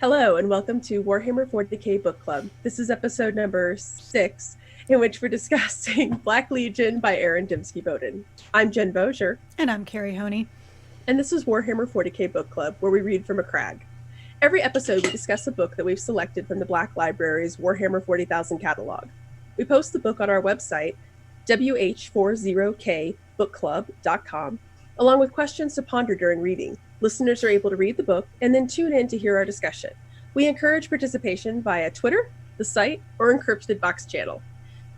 Hello, and welcome to Warhammer 40k Book Club. This is episode number 6, in which we're discussing Black Legion by Dembski-Bowden. I'm Jen Bozier. And I'm Carrie Honey. And this is Warhammer 40k Book Club, where we read from a crag. Every episode, we discuss a book that we've selected from the Black Library's Warhammer 40,000 catalog. We post the book on our website, WH40kbookclub.com, along with questions to ponder during reading. Listeners are able to read the book and then tune in to hear our discussion. We encourage participation via Twitter, the site, or Encrypted Box channel.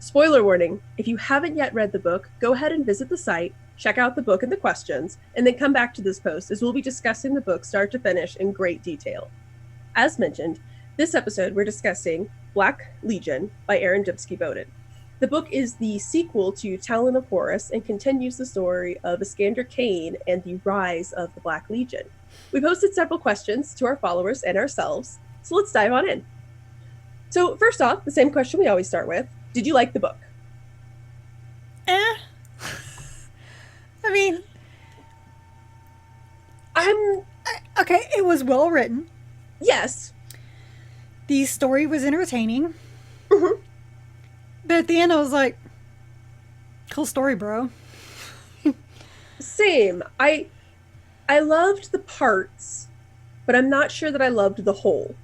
Spoiler warning, if you haven't yet read the book, go ahead and visit the site, check out the book and the questions, and then come back to this post as we'll be discussing the book start to finish in great detail. As mentioned, this episode we're discussing Black Legion by Dembski-Bowden. The book is the sequel to Talon of Horus and continues the story of Iskander Khayon and the rise of the Black Legion. We posted several questions to our followers and ourselves, so let's dive on in. So first off, the same question we always start with. Did you like the book? I mean, okay, it was well written. Yes. The story was entertaining. Mm-hmm. But at the end, I was like, cool story, bro. Same. I loved the parts, but I'm not sure that I loved the whole.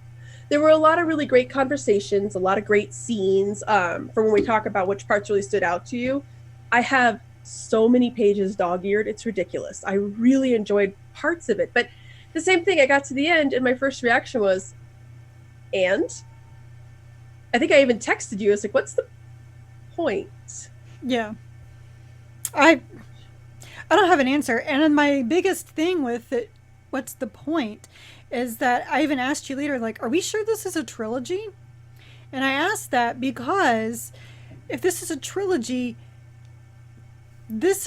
There were a lot of really great conversations, a lot of great scenes. From when we talk about which parts really stood out to you, I have so many pages dog-eared. It's ridiculous. I really enjoyed parts of it. But the same thing, I got to the end, and my first reaction was, and? I think I even texted you. I was like, what's the point? Yeah. I don't have an answer. And then my biggest thing with it, what's the point, is that I even asked you later, like, are we sure this is a trilogy? And I asked that because if this is a trilogy, this...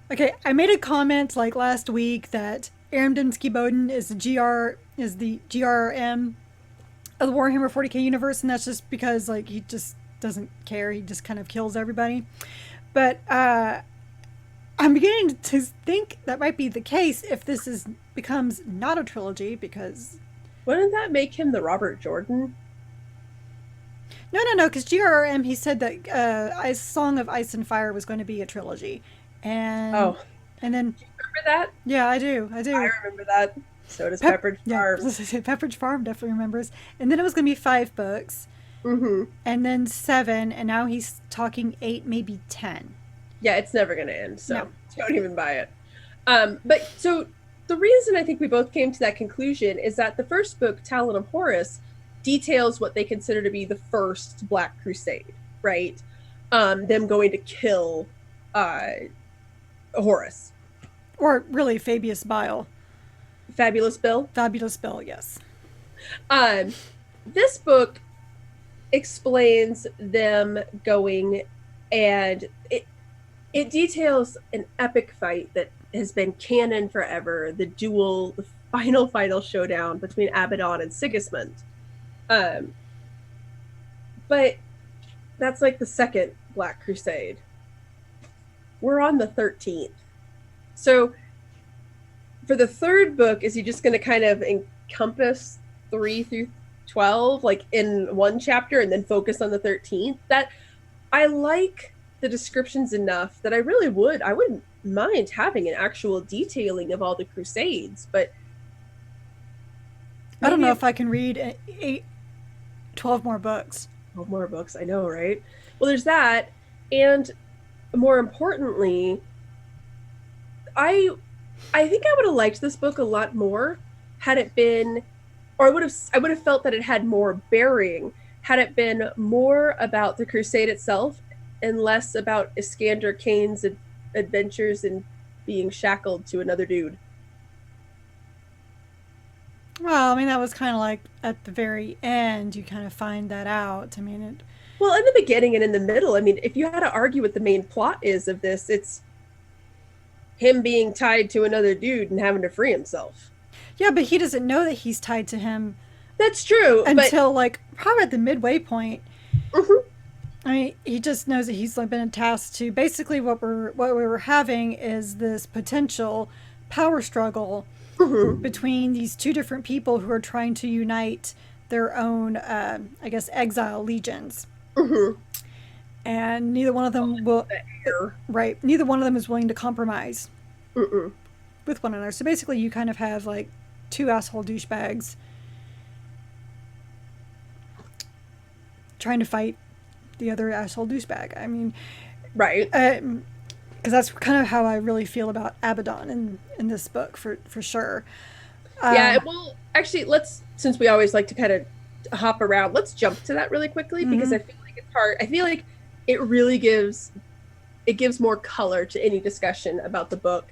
Okay, I made a comment like last week that Dembski-Bowden is the GRM of the Warhammer 40k universe, and that's just because like he just doesn't care. He just kind of kills everybody. But I'm beginning to think that might be the case if this becomes not a trilogy, because wouldn't that make him the Robert Jordan? No, because GRM, he said that Song of Ice and Fire was going to be a trilogy. And then do you remember that? Yeah, I do. I remember that. So does Pepperidge Farm. Yeah, Pepperidge Farm definitely remembers. And then it was going to be 5 books. Mm-hmm. And then 7, and now he's talking 8, maybe 10. Yeah, it's never going to end, so don't even buy it. But so the reason I think we both came to that conclusion is that the first book, Talon of Horus, details what they consider to be the first Black Crusade, right? Them going to kill Horus. Or really Fabius Bile. Fabulous Bill? Fabulous Bill, yes. This book explains them going, and it details an epic fight that has been canon forever, the duel, the final showdown between Abaddon and Sigismund. But that's like the second Black Crusade. We're on the 13th. So for the third book, is he just going to kind of encompass 3 through 12 like in one chapter and then focus on the 13th? That I like the descriptions enough that I wouldn't mind having an actual detailing of all the crusades, but I don't know if I can read 12 more books. 12 more books, I know, right? Well, there's that, and more importantly, I think I would have liked this book a lot more had it been, or I would have felt that it had more bearing had it been more about the crusade itself and less about Iskander Khayn's adventures in being shackled to another dude. Well, I mean, that was kind of like at the very end, you kind of find that out. I mean, well, in the beginning and in the middle, I mean, if you had to argue what the main plot is of this, it's him being tied to another dude and having to free himself. Yeah, but he doesn't know that he's tied to him. That's true. Until like probably at the midway point. Mm-hmm. I mean, he just knows that he's like been tasked to basically what we were having is this potential power struggle Mm-hmm. between these two different people who are trying to unite their own, I guess, exile legions. Mm-hmm. And neither one of them will, The air. right, neither one of them is willing to compromise Mm-mm. with one another. So basically, you kind of have like two asshole douchebags trying to fight the other asshole douchebag. I mean, Right. because that's kind of how I really feel about Abaddon in this book for sure. Yeah, well, actually, since we always like to kind of hop around, let's jump to that really quickly because I feel like it's hard. I feel like it really gives more color to any discussion about the book.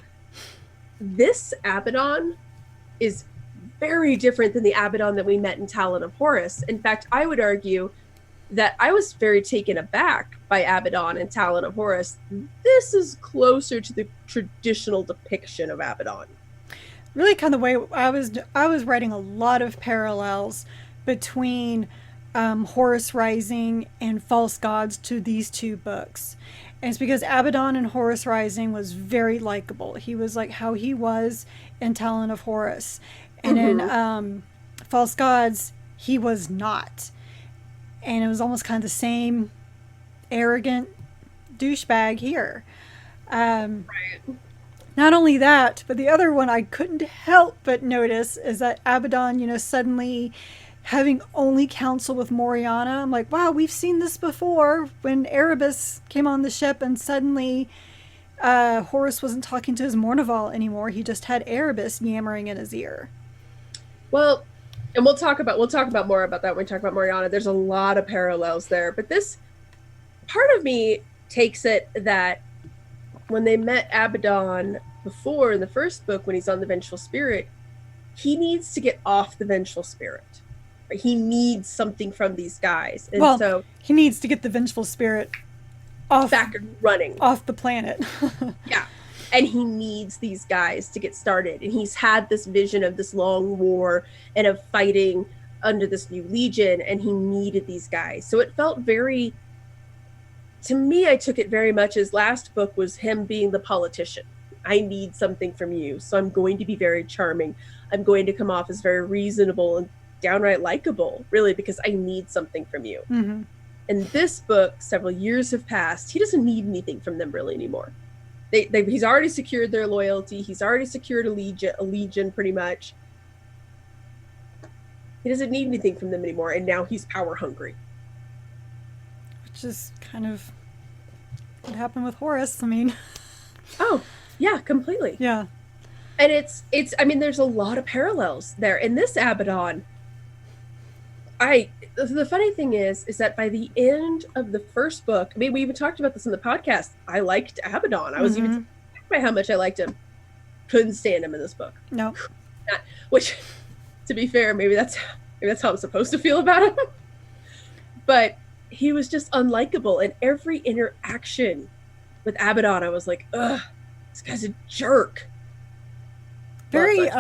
This Abaddon is very different than the Abaddon that we met in Talon of Horus. In fact, I would argue that I was very taken aback by Abaddon and Talon of Horus. This is closer to the traditional depiction of Abaddon. Really, kind of the way I was writing a lot of parallels between Horus Rising and False Gods to these two books. And it's because Abaddon in Horus Rising was very likable. He was like how he was in Talon of Horus. And in False Gods, he was not. And it was almost kind of the same arrogant douchebag here. Right. Not only that, but the other one I couldn't help but notice is that Abaddon, suddenly having only counsel with Mariana. I'm like, wow, we've seen this before when Erebus came on the ship and suddenly Horus wasn't talking to his Mournival anymore. He just had Erebus yammering in his ear. Well, and we'll talk about more about that when we talk about Mariana. There's a lot of parallels there, but this part of me takes it that when they met Abaddon before in the first book, when he's on the Vengeful Spirit, he needs to get off the Vengeful Spirit. Right? He needs something from these guys, and so he needs to get the Vengeful Spirit off, back and running off the planet. Yeah. And he needs these guys to get started. And he's had this vision of this long war and of fighting under this new legion, and he needed these guys. So it felt very, to me, I took it very much as last book was him being the politician. I need something from you, so I'm going to be very charming. I'm going to come off as very reasonable and downright likable, really, because I need something from you. Mm-hmm. In this book, several years have passed. He doesn't need anything from them really anymore. He's already secured their loyalty. He's already secured a legion pretty much. He doesn't need anything from them anymore, and now he's power hungry. Which is kind of what happened with Horus. I mean, oh yeah, completely. Yeah, and it's. I mean, there's a lot of parallels there in this Abaddon. The funny thing is that by the end of the first book, I mean, we even talked about this in the podcast. I liked Abaddon. I was even surprised by how much I liked him. Couldn't stand him in this book. No. Which, to be fair, maybe that's how I'm supposed to feel about him. But he was just unlikable, and every interaction with Abaddon, I was like, ugh, this guy's a jerk. Very,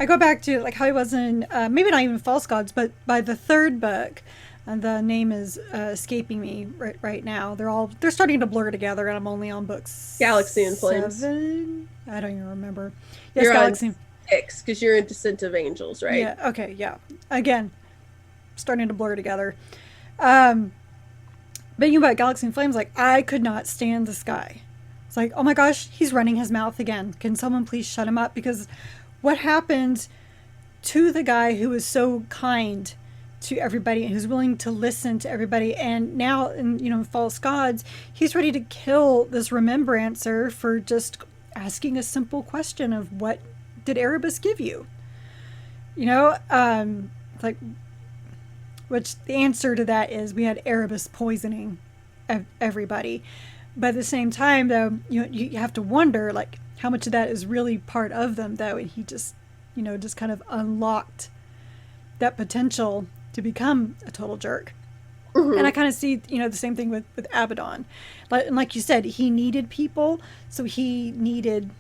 I go back to like how he was in maybe not even False Gods, but by the third book, and the name is escaping me right now. They're starting to blur together, and I'm only on books Galaxy and Flames. 7? I don't even remember. Yes, you're Galaxy. On 6 because you're in Descent of Angels, right? Yeah. Okay. Yeah. Again, starting to blur together. But you know about Galaxy and Flames, like I could not stand this guy. It's like, oh my gosh, he's running his mouth again. Can someone please shut him up? Because what happened to the guy who was so kind to everybody and who's willing to listen to everybody, and now in False Gods, he's ready to kill this remembrancer for just asking a simple question of what did Erebus give you? Like, which the answer to that is we had Erebus poisoning everybody. But at the same time, though, you have to wonder like how much of that is really part of them, though, and he just just kind of unlocked that potential to become a total jerk. And I kind of see the same thing with Abaddon, and like you said, he needed people, so he needed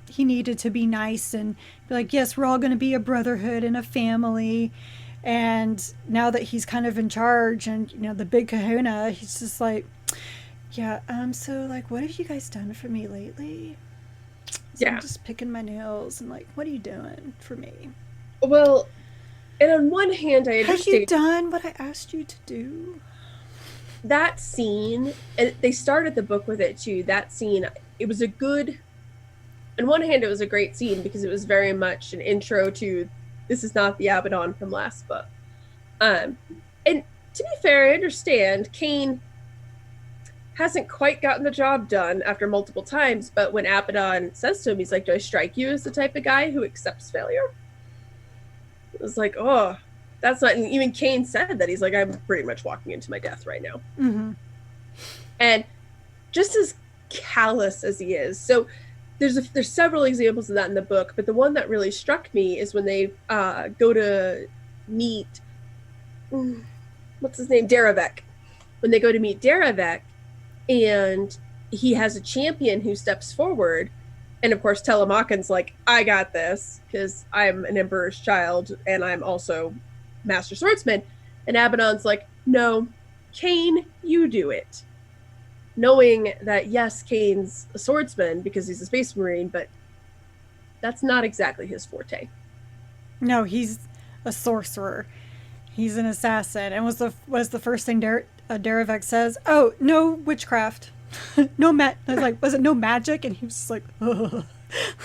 to be nice and be like, yes, we're all going to be a brotherhood and a family. And now that he's kind of in charge and the big kahuna, he's just like, Yeah, so, like, what have you guys done for me lately? So I'm Yeah. just picking my nails and, like, what are you doing for me? Well, and on one hand, I Have you understand done what I asked you to do? that scene, and they started the book with it too. That scene, it was a good, on one hand, it was a great scene because it was very much an intro to this is not the Abaddon from last book. Um, and to be fair, I understand Kane hasn't quite gotten the job done after multiple times, but when Abaddon says to him, he's like, do I strike you as the type of guy who accepts failure? It was like, oh, that's not, and even Kane said that. He's like, I'm pretty much walking into my death right now. Mm-hmm. And just as callous as he is. So there's several examples of that in the book, but the one that really struck me is when they go to meet, what's his name? Daravek. When they go to meet Daravek, and he has a champion who steps forward, and of course Telemachon's like, I got this because I'm an emperor's child and I'm also master swordsman, and Abaddon's like, no, Kane, you do it, knowing that yes, Kane's a swordsman because he's a space marine, but that's not exactly his forte. No, he's a sorcerer. He's an assassin. And was the first thing Daravek says? Oh, no witchcraft. No was it no magic? And he was just like, ugh,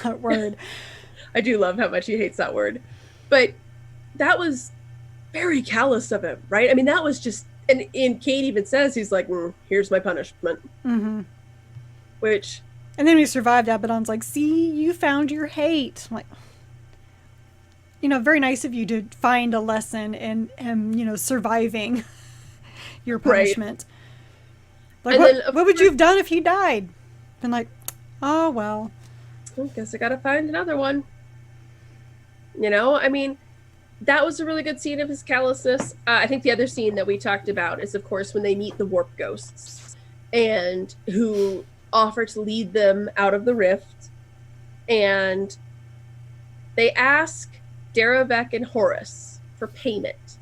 that word. I do love how much he hates that word. But that was very callous of him, right? I mean, that was just, and Kate even says, he's like, here's my punishment. Mm-hmm. Which. And then we survived. Abaddon's like, see, you found your hate. I'm like, very nice of you to find a lesson in him, surviving your punishment. Right. Like, what would you have done if he died? And like, oh, well. I guess I gotta find another one. I mean, that was a really good scene of his callousness. I think the other scene that we talked about is, of course, when they meet the warp ghosts and who offer to lead them out of the rift. And they ask Daravek and Horus for payment.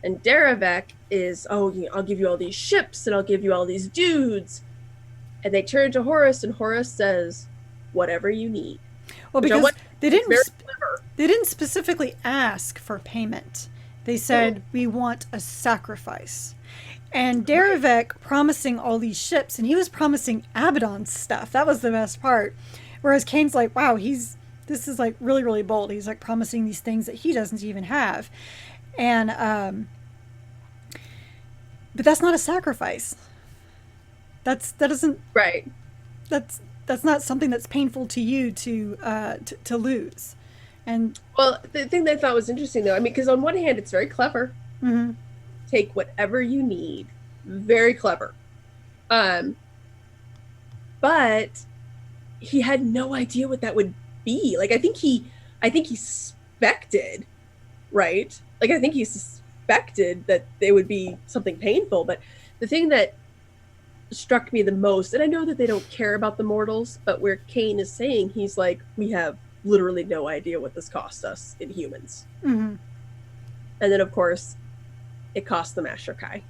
And Daravek is, I'll give you all these ships and I'll give you all these dudes. And they turn to Horus, and Horus says, whatever you need. Well, because they didn't specifically ask for payment. They said, we want a sacrifice. And Daravek promising all these ships, and he was promising Abaddon stuff. That was the best part. Whereas Kane's like, wow, this is like really, really bold. He's like promising these things that he doesn't even have. And, but that's not a sacrifice. That isn't right. That's not something that's painful to you to lose. And well, the thing that I thought was interesting, though, I mean, because on one hand, it's very clever. Mm-hmm. Take whatever you need. Very clever. But he had no idea what that would be. Like, I think he suspected, right? Like, I think he suspected that it would be something painful. But the thing that struck me the most, and I know that they don't care about the mortals, but where Kane is saying, he's like, we have literally no idea what this cost us in humans. Mm-hmm. And then, of course, it cost the Master Kai.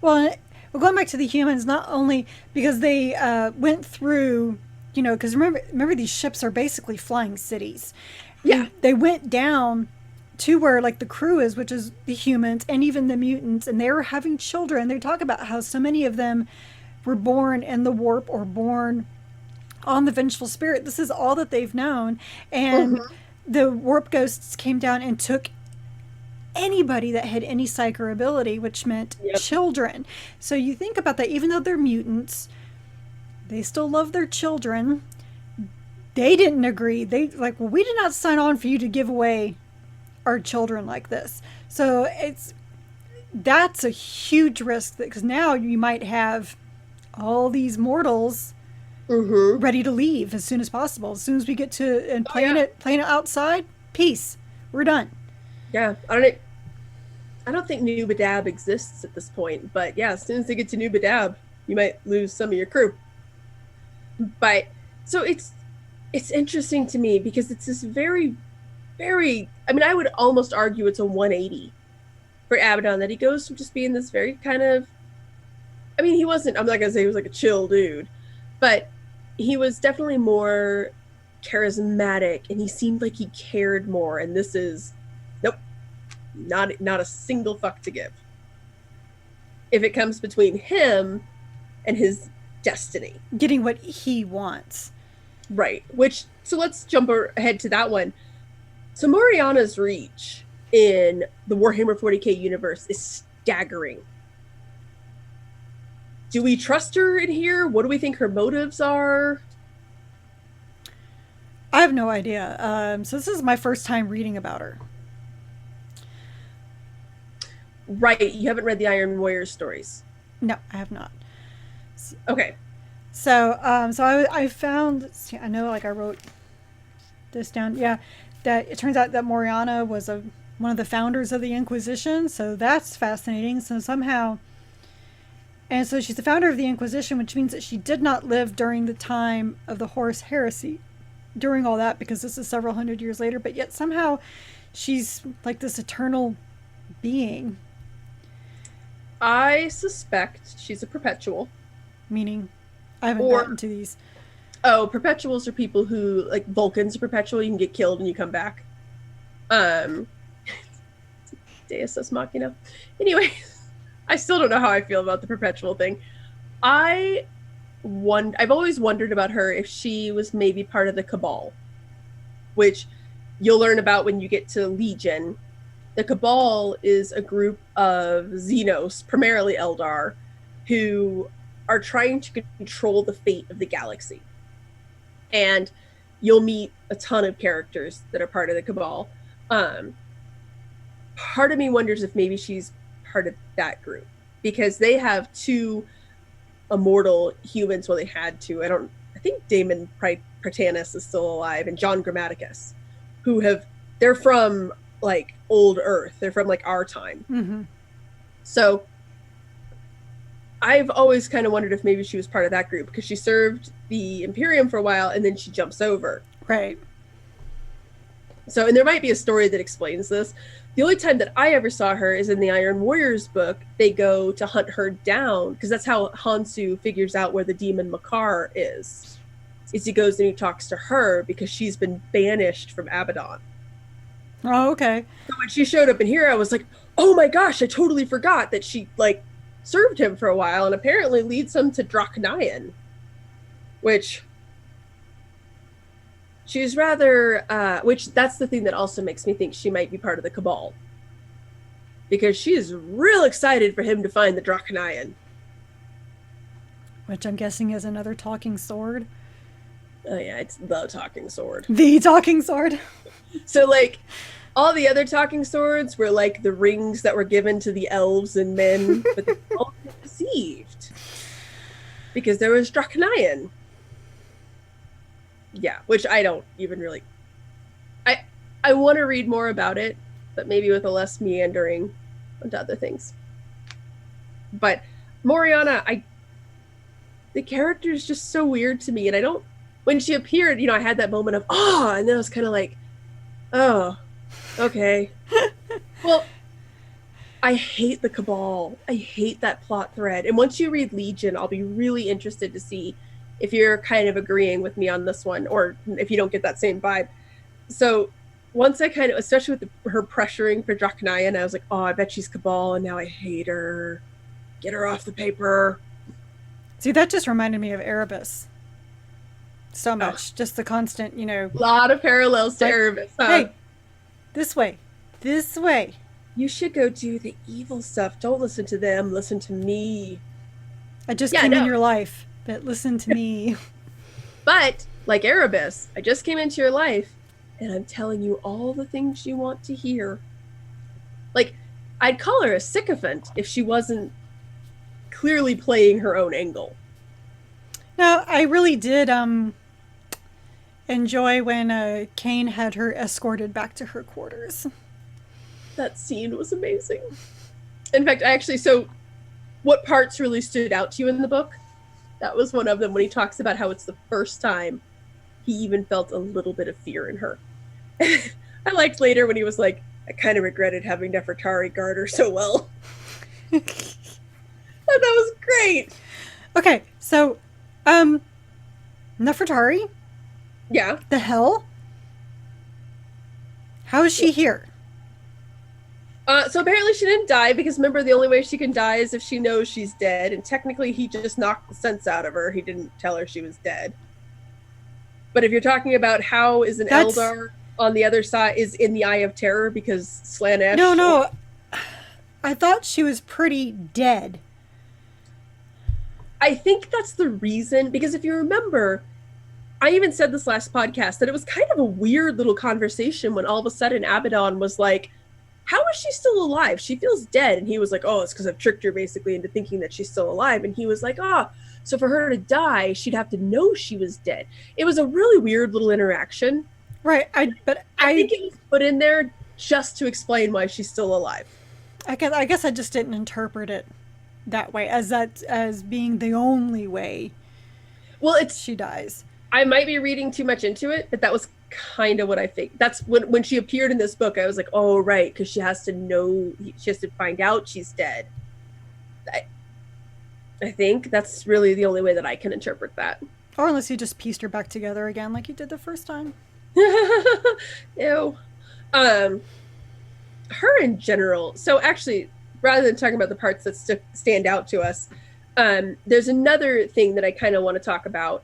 Well, going back to the humans, not only because they went through, because remember these ships are basically flying cities. Yeah. They went down to where like the crew is, which is the humans and even the mutants, and they were having children. They talk about how so many of them were born in the warp or born on the vengeful spirit. This is all that they've known. And the warp ghosts came down and took anybody that had any psych or ability, which meant children. So you think about that, even though they're mutants, they still love their children. They didn't agree. They like, well, we did not sign on for you to give away our children like this. So that's a huge risk, because now you might have all these mortals ready to leave as soon as possible. As soon as we get to and playing it outside, peace. We're done. Yeah, I don't think New Badab exists at this point, but yeah, as soon as they get to New Badab, you might lose some of your crew. But so it's interesting to me because it's this very, very, I mean, I would almost argue it's a 180 for Abaddon, that he goes from just being this very kind of I mean, he wasn't, I'm not going to say he was like a chill dude, but he was definitely more charismatic and he seemed like he cared more. And this is, nope, not a single fuck to give. If it comes between him and his destiny. Getting what he wants. Right. Which, so let's jump ahead to that one. So Mariana's reach in the Warhammer 40k universe is staggering. Do we trust her in here? What do we think her motives are? I have no idea. So this is my first time reading about her. Right. You haven't read the Iron Warriors stories. No, I have not. Okay. So, I found, I know, like I wrote this down. Yeah, that it turns out that Mariana was one of the founders of the Inquisition. So that's fascinating. So somehow, and so she's the founder of the Inquisition, which means that she did not live during the time of the Horus heresy, during all that, because this is several hundred years later. But yet somehow, she's like this eternal being. I suspect she's a perpetual. Meaning, I haven't gotten to these. Oh, perpetuals are people who, like, Vulcans are perpetual. You can get killed and you come back. Deus Ex Machina. Anyway, I still don't know how I feel about the perpetual thing. I've always wondered about her if she was maybe part of the Cabal, which you'll learn about when you get to Legion. The Cabal is a group of Xenos, primarily Eldar, who are trying to control the fate of the galaxy. And you'll meet a ton of characters that are part of the Cabal. Part of me wonders if maybe she's part of that group, because they have two immortal humans. Well, they had two. I think Damon Pratanus is still alive, and John Grammaticus, they're from like old Earth. They're from like our time. Mm-hmm. So I've always kind of wondered if maybe she was part of that group, because she served the Imperium for a while and then she jumps over. Right. So, and there might be a story that explains this. The only time that I ever saw her is in the Iron Warriors book. They go to hunt her down, because that's how Hansu figures out where the demon Makar is he goes and he talks to her, because she's been banished from Abaddon. Oh, okay. So when she showed up in here, I was like, oh my gosh, I totally forgot that she, like, served him for a while and apparently leads him to Draknayan, which she's rather, which that's the thing that also makes me think she might be part of the Cabal, because she is real excited for him to find the Draknayan. Which I'm guessing is another talking sword. Oh yeah, it's the talking sword. The talking sword. So, like, all the other talking swords were like the rings that were given to the elves and men, but they all were deceived because there was Draknayan. Yeah, which I don't even really. I want to read more about it, but maybe with a less meandering onto other things. But Mariana, the character is just so weird to me, and I don't. When she appeared, I had that moment of and then I was kind of like, oh. Okay. Well, I hate the Cabal. I hate that plot thread. And once you read Legion, I'll be really interested to see if you're kind of agreeing with me on this one, or if you don't get that same vibe. So once I kind of, especially with her pressuring for Draknayan, I was like, oh, I bet she's Cabal, and now I hate her. Get her off the paper. See, that just reminded me of Erebus. So much. Just the constant, A lot of parallels to Erebus. Hey, this way. This way. You should go do the evil stuff. Don't listen to them. Listen to me. I just came in your life, but listen to me. But, like Erebus, I just came into your life, and I'm telling you all the things you want to hear. Like, I'd call her a sycophant if she wasn't clearly playing her own angle. No, I really did enjoy when Kane had her escorted back to her quarters. That scene was amazing. In fact, so what parts really stood out to you in the book? That was one of them, when he talks about how it's the first time he even felt a little bit of fear in her. I liked later when he was like, I kind of regretted having Nefertari guard her so well. That was great. Okay, so, Nefertari? Yeah. The hell? How is she here? So apparently she didn't die because remember the only way she can die is if she knows she's dead, and technically he just knocked the sense out of her. He didn't tell her she was dead. But if you're talking about how is an Eldar on the other side is in the Eye of Terror because Slanesh. No. I thought she was pretty dead. I think that's the reason, because if you remember, I even said this last podcast that it was kind of a weird little conversation when all of a sudden Abaddon was like, how is she still alive? She feels dead. And he was like, oh, it's because I've tricked her basically into thinking that she's still alive. And he was like, so for her to die, she'd have to know she was dead. It was a really weird little interaction. Right. I think it was put in there just to explain why she's still alive. I guess I just didn't interpret it that way, as being the only way. Well, she dies. I might be reading too much into it, but that was kind of what I think. That's when she appeared in this book, I was like, oh, right, because she has to know, she has to find out she's dead. I think that's really the only way that I can interpret that. Or unless you just pieced her back together again like you did the first time. Ew. Her in general. So actually, rather than talking about the parts that stand out to us, there's another thing that I kind of want to talk about.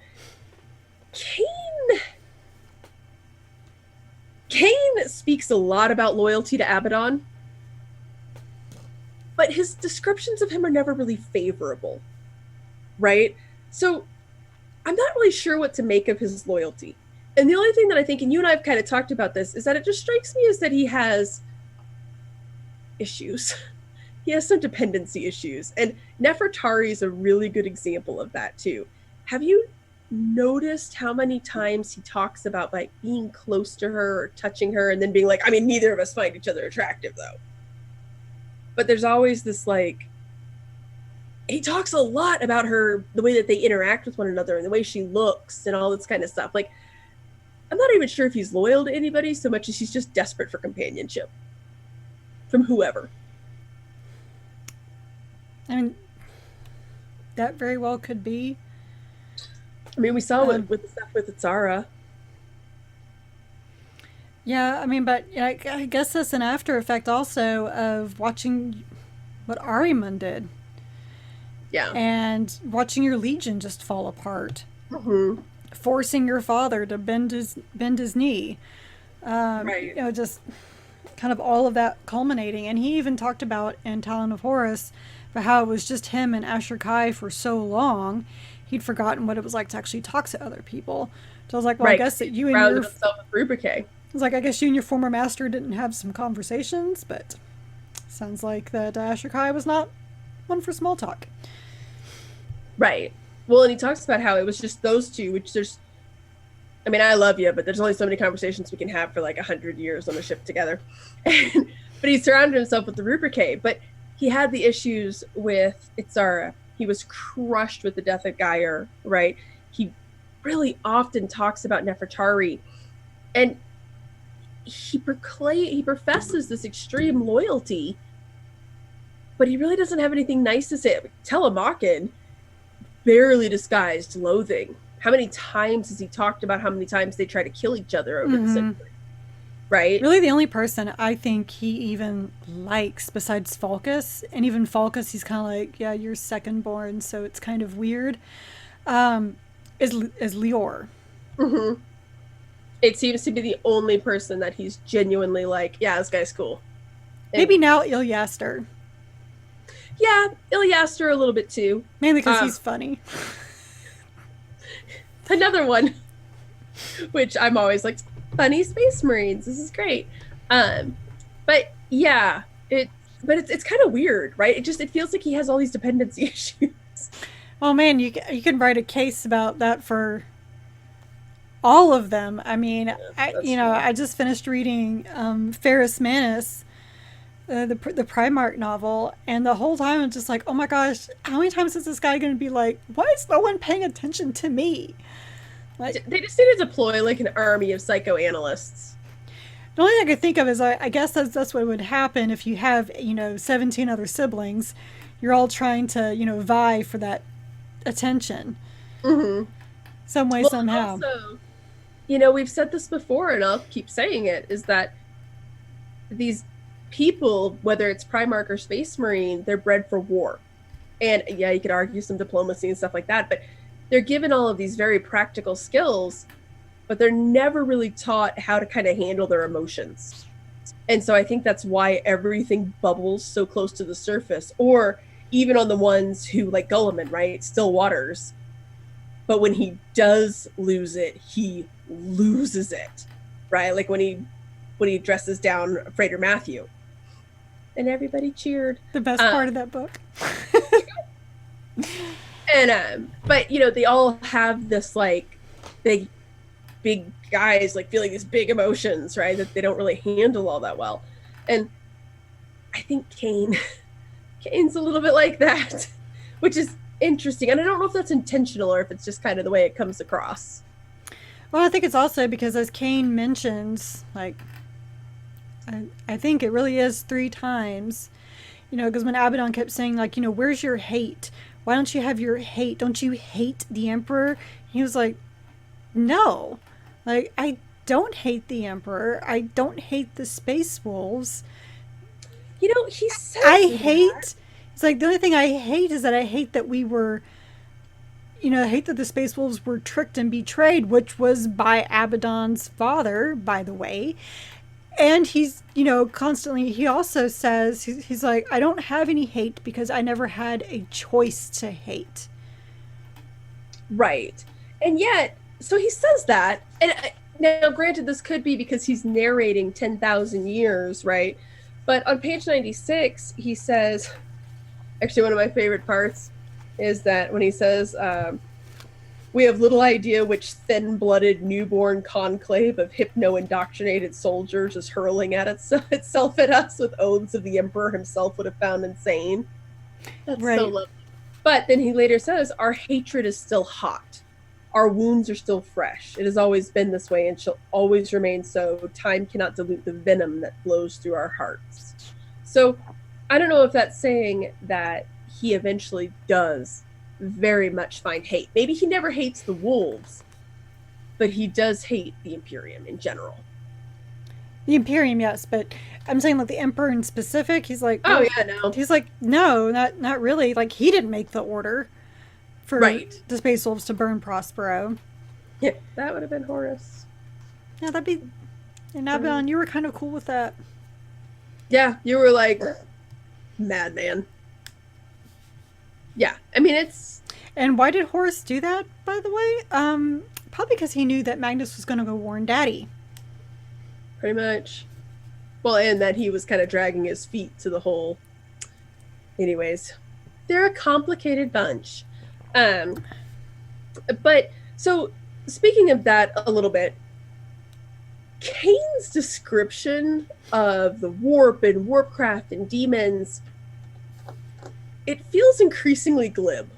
Khayon speaks a lot about loyalty to Abaddon, but his descriptions of him are never really favorable, right? So I'm not really sure what to make of his loyalty. And the only thing that I think, and you and I have kind of talked about this, is that it just strikes me as that he has issues. He has some dependency issues. And Nefertari is a really good example of that too. Have you noticed how many times he talks about like being close to her or touching her and then being like, I mean, neither of us find each other attractive though. But there's always this like, he talks a lot about her, the way that they interact with one another and the way she looks and all this kind of stuff. Like, I'm not even sure if he's loyal to anybody so much as he's just desperate for companionship from whoever. I mean, that very well could be. I mean, we saw it with the stuff with Zara. Yeah, I mean, but I guess that's an after effect also of watching what Ahriman did. Yeah. And watching your legion just fall apart. Mm-hmm. Forcing your father to bend his knee. Right. You know, just kind of all of that culminating. And he even talked about in Talon of Horus about how it was just him and Ashur Kai for so long, he'd forgotten what it was like to actually talk to other people. So I was like, well, right. I guess that you and your... I was like, I guess you and your former master didn't have some conversations, but sounds like that Ashur Kai was not one for small talk. Right. Well, and he talks about how it was just those two, which there's, I mean, I love you, but there's only so many conversations we can have for like 100 years on a ship together. But he surrounded himself with the WH40k, but he had the issues with Itzara. He was crushed with the death of Geyer, right? He really often talks about Nefertari, and he professes this extreme loyalty, but he really doesn't have anything nice to say. Telemachon barely disguised loathing. How many times has he talked about how many times they try to kill each other over the century? Right? Really the only person I think he even likes besides Falcus, and even Falcus he's kind of like, yeah, you're second born, so it's kind of weird, is Lheor. Mm-hmm. It seems to be the only person that he's genuinely like, yeah, this guy's cool. And maybe now Ilyaster. Yeah, Ilyaster a little bit too. Mainly because he's funny. Another one, which I'm always like, funny Space Marines. This is great. But yeah, it's kind of weird, right? It feels like he has all these dependency issues. Oh man, you can write a case about that for all of them. I mean, I just finished reading Ferrus Manus, the Primarch novel, and the whole time I'm just like, oh my gosh, how many times is this guy going to be like, why is no one paying attention to me? Like, they just need to deploy like an army of psychoanalysts. The only thing I could think of is I guess that's what would happen if you have 17 other siblings. you're all trying to, vie for that attention. Mm-hmm. Some way, Well, and somehow. also, we've said this before, and I'll keep saying it, is that these people, whether it's Primarch or Space Marine, they're bred for war. And yeah, you could argue some diplomacy and stuff like that, but they're given all of these very practical skills, but they're never really taught how to kind of handle their emotions. And so I think that's why everything bubbles so close to the surface, or even on the ones who, like Gulliman, right? Still waters. But when he does lose it, he loses it, right? Like when he dresses down Frater Matthew. And everybody cheered. The best part of that book. And but they all have this like big guys like feeling these big emotions, right? That they don't really handle all that well. And I think Kane's a little bit like that, which is interesting. And I don't know if that's intentional or if it's just kind of the way it comes across. Well, I think it's also because, as Kane mentions, like, I think it really is 3 times, because when Abaddon kept saying, like, where's your hate? Why don't you have your hate? Don't you hate the Emperor? He was like, no. Like, I don't hate the Emperor. I don't hate the Space Wolves. He said I hate... It's like, the only thing I hate is that I hate that we were... I hate that the Space Wolves were tricked and betrayed, which was by Abaddon's father, by the way. And he's, constantly, he also says, he's like, I don't have any hate because I never had a choice to hate. Right. And yet, so he says that, and now granted, this could be because he's narrating 10,000 years, right? But on page 96, he says, actually one of my favorite parts is that when he says, we have little idea which thin-blooded newborn conclave of hypno-indoctrinated soldiers is hurling at itself at us with oaths of the Emperor himself would have found insane. That's right. So lovely. But then he later says, our hatred is still hot. Our wounds are still fresh. It has always been this way and shall always remain so. Time cannot dilute the venom that flows through our hearts. So I don't know if that's saying that he eventually does very much find hate. Maybe he never hates the wolves, but he does hate the Imperium in general. The Imperium, yes, but I'm saying like the Emperor in specific, he's like, oh yeah, no. He's like, no, not really. Like, he didn't make the order for the Space Wolves to burn Prospero. Yeah, that would have been Horus. Yeah, that'd be... And Abaddon, you were kind of cool with that. Yeah, you were like, madman. Yeah, I mean, it's... And why did Horus do that, by the way? Probably because he knew that Magnus was going to go warn Daddy. Pretty much. Well, and that he was kind of dragging his feet to the whole... Anyways, they're a complicated bunch. But, so, speaking of that a little bit, Kane's description of the warp and warpcraft and demons... It feels increasingly glib.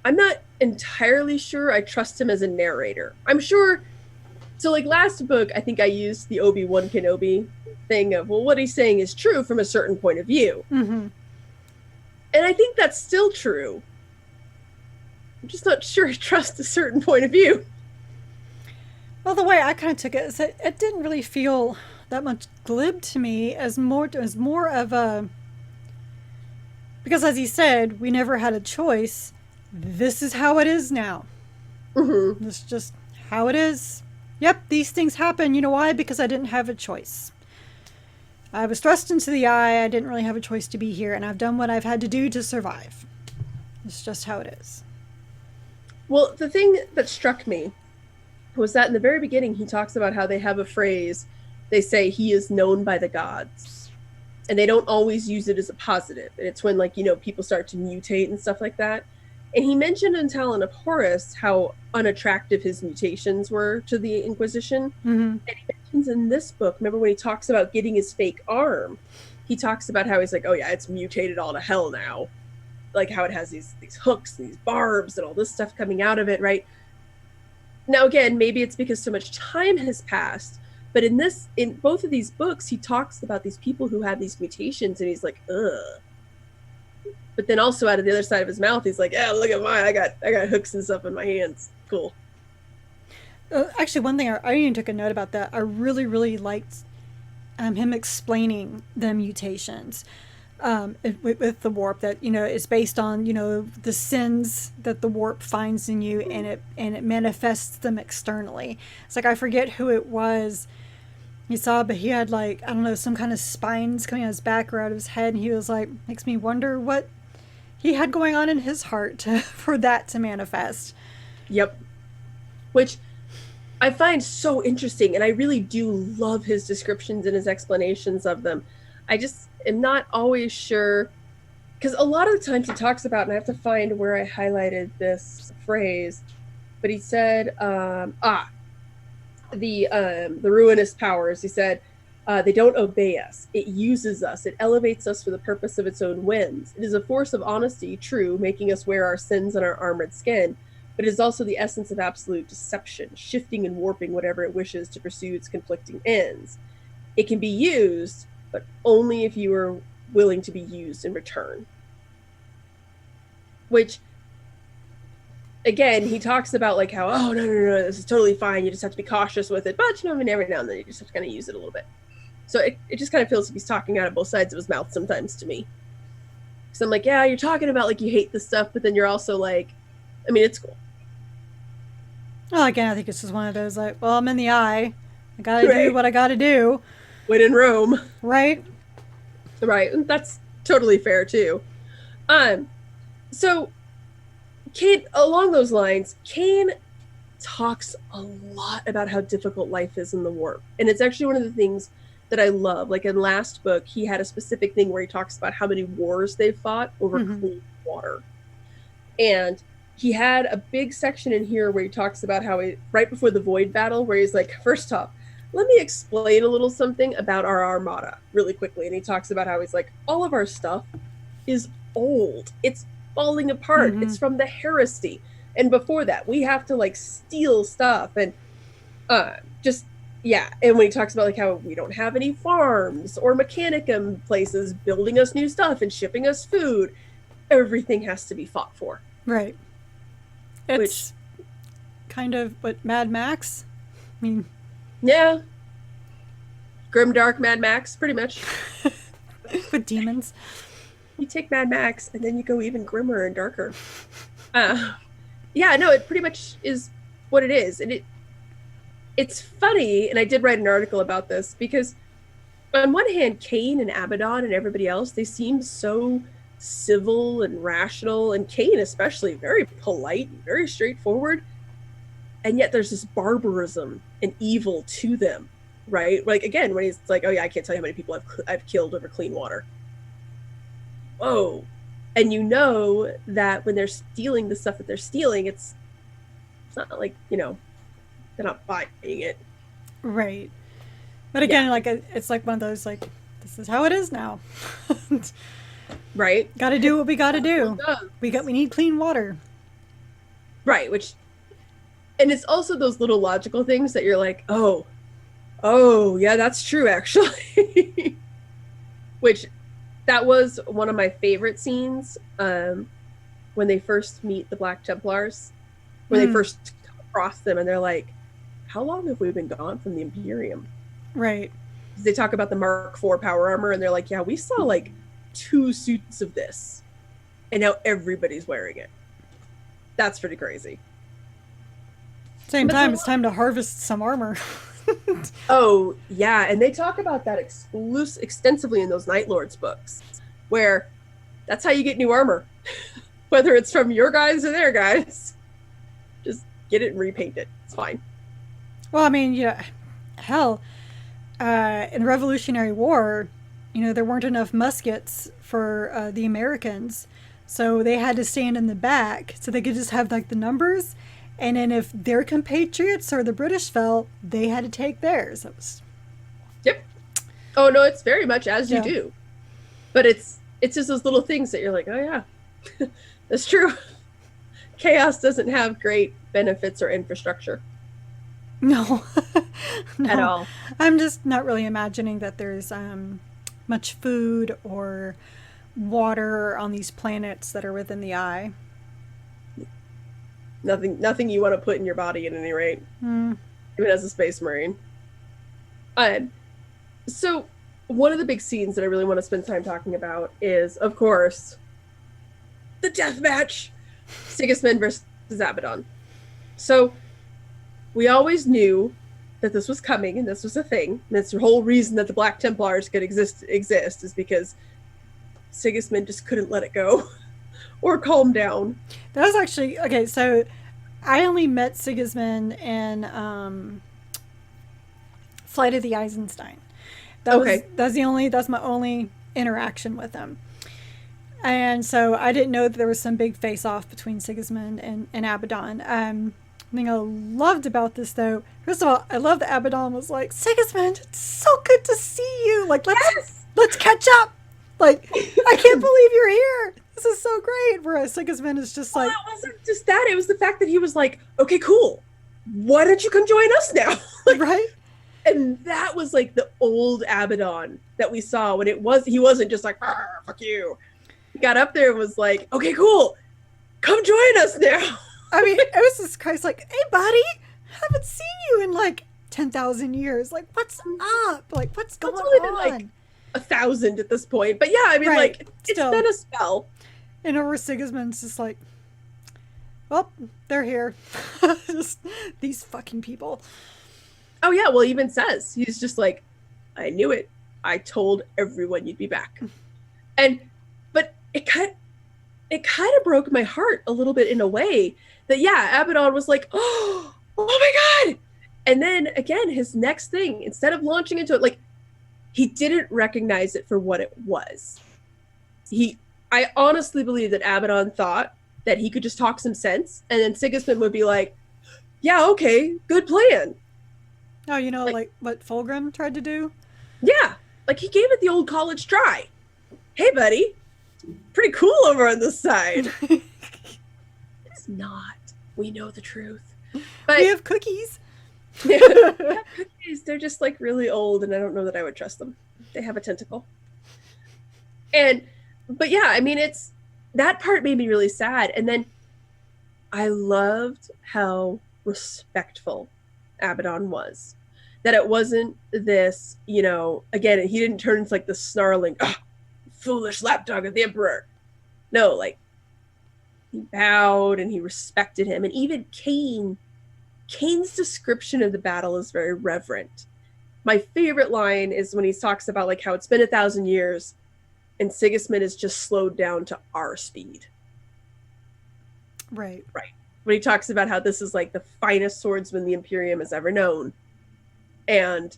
I'm not entirely sure I trust him as a narrator. I'm sure... So, like, last book, I think I used the Obi-Wan Kenobi thing of, well, what he's saying is true from a certain point of view. Mm-hmm. And I think that's still true. I'm just not sure I trust a certain point of view. Well, the way I kind of took it is that it didn't really feel that much glib to me as more of a... Because as he said, we never had a choice. This is how it is now. Mm-hmm. This is just how it is. Yep, these things happen. You know why? Because I didn't have a choice. I was thrust into the eye. I didn't really have a choice to be here, and I've done what I've had to do to survive. It's just how it is. Well, the thing that struck me was that in the very beginning, he talks about how they have a phrase. They say, he is known by the gods. And they don't always use it as a positive. And it's when, like, people start to mutate and stuff like that. And he mentioned in Talon of Horus how unattractive his mutations were to the Inquisition. Mm-hmm. And he mentions in this book, remember when he talks about getting his fake arm, he talks about how he's like, oh yeah, it's mutated all to hell now. Like how it has these hooks and these barbs and all this stuff coming out of it, right? Now again, maybe it's because so much time has passed, but in both of these books, he talks about these people who have these mutations and he's like, ugh. But then also out of the other side of his mouth, he's like, "Yeah, look at mine. I got hooks and stuff in my hands. Cool." Actually, one thing I even took a note about that. I really, really liked him explaining the mutations with the warp. That it's based on the sins that the warp finds in you, and it manifests them externally. It's like I forget who it was you saw, but he had like I don't know some kind of spines coming out of his back or out of his head, and he was like, makes me wonder what he had going on in his heart for that to manifest. Yep. Which I find so interesting, and I really do love his descriptions and his explanations of them. I just am not always sure, because a lot of the times he talks about, and I have to find where I highlighted this phrase, but he said, the ruinous powers, he said, they don't obey us. It uses us. It elevates us for the purpose of its own whims. It is a force of honesty, true, making us wear our sins on our armored skin, but it is also the essence of absolute deception, shifting and warping whatever it wishes to pursue its conflicting ends. It can be used, but only if you are willing to be used in return. Which, again, he talks about like how, oh, no, this is totally fine. You just have to be cautious with it. But, every now and then you just have to kind of use it a little bit. So it just kind of feels like he's talking out of both sides of his mouth sometimes to me. So I'm like, yeah, you're talking about like you hate this stuff, but then you're also like, I mean, it's cool. Well, again, I think it's just one of those like, well, I'm in the eye. I gotta do what I gotta do. When in Rome. Right? Right. That's totally fair, too. So, Kane, along those lines, Kane talks a lot about how difficult life is in the warp. And it's actually one of the things that I love. Like in last book, he had a specific thing where he talks about how many wars they've fought over clean water. And he had a big section in here where he talks about how right before the Void battle, where he's like, first off, let me explain a little something about our armada really quickly. And he talks about how he's like, all of our stuff is old. It's falling apart. It's from the heresy. And before that, we have to like steal stuff and And when he talks about like how we don't have any farms or mechanicum places building us new stuff and shipping us food, everything has to be fought for. Right. It's kind of what Mad Max. I mean, yeah, grimdark Mad Max, pretty much. With demons. You take Mad Max and then you go even grimmer and darker. It pretty much is what it is, and it's funny. And I did write an article about this because, on one hand, Kane and Abaddon and everybody else, they seem so civil and rational, and Kane especially very polite, very straightforward, and yet there's this barbarism and evil to them, right? Like again, when he's like, oh yeah, I can't tell you how many people I've killed over clean water. Whoa. And that when they're stealing the stuff that they're stealing, it's not like they're not buying it, right? But again, like it's like one of those like, this is how it is now. Right. Got to do what we got to do. We need clean water. Right. And it's also those little logical things that you're like, oh, yeah, that's true, actually. Which, that was one of my favorite scenes when they first meet the Black Templars, when they first come across them, and they're like, how long have we been gone from the Imperium? Right. They talk about the Mark IV power armor, and they're like, yeah, we saw like 2 suits of this, and now everybody's wearing it. That's pretty crazy. Same time, it's time to harvest some armor. Oh, yeah, and they talk about that extensively in those Night Lords books, where that's how you get new armor. Whether it's from your guys or their guys, just get it and repaint it. It's fine. Well, I mean, hell, in the Revolutionary War, there weren't enough muskets for the Americans, so they had to stand in the back so they could just have like the numbers. And then if their compatriots or the British fell, they had to take theirs. Yep. Oh, no, it's very much as you do. But it's just those little things that you're like, oh, yeah, that's true. Chaos doesn't have great benefits or infrastructure. No. No. At all. I'm just not really imagining that there's much food or water on these planets that are within the eye. Nothing you want to put in your body at any rate, Mm. even as a space marine. Um, so one of the big scenes that I really want to spend time talking about is, of course, the death match, Sigismund versus Abaddon. So we always knew that this was coming and this was a thing. And that's the whole reason that the Black Templars could exist is because Sigismund just couldn't let it go or calm down. That was actually okay. So I only met Sigismund in Flight of the Eisenstein. That's my only interaction with him. And so I didn't know that there was some big face off between Sigismund and Abaddon. Thing I loved about this, though, first of all, I love that Abaddon was like, Sigismund, it's so good to see you. Like, let's catch up. Like, I can't believe you're here. This is so great. Whereas Sigismund is just like, it wasn't just that. It was the fact that he was like, okay, cool. Why don't you come join us now? Like, right? And that was like the old Abaddon that we saw when he wasn't just like, fuck you. He got up there and was like, okay, cool. Come join us now. I mean, it was just Christ like, hey, buddy, haven't seen you in like 10,000 years. Like, what's up? Like, what's going on? Like 1,000 at this point. But yeah, I mean, right. like, it's been a spell. And over Sigismund's just like, well, they're here. Just these fucking people. Oh, yeah. Well, he even says, he's just like, I knew it. I told everyone you'd be back. But it kind of broke my heart a little bit in a way that, yeah, Abaddon was like, oh my God. And then again, his next thing, instead of launching into it, like, he didn't recognize it for what it was. I honestly believe that Abaddon thought that he could just talk some sense, and then Sigismund would be like, yeah, okay, good plan. Oh, you know, like what Fulgrim tried to do? Yeah, like he gave it the old college try. Hey, buddy, pretty cool over on this side. It's not. We know the truth. But we have cookies. Yeah, cookies. They're just like really old, and I don't know that I would trust them. They have a tentacle. But yeah, I mean, that part made me really sad. And then I loved how respectful Abaddon was. That it wasn't this, again, he didn't turn into like the snarling, foolish lapdog of the Emperor. No, like, he bowed and he respected him. And even Kane's description of the battle is very reverent. My favorite line is when he talks about like how it's been 1,000 years and Sigismund is just slowed down to our speed. Right. When he talks about how this is like the finest swordsman the Imperium has ever known. And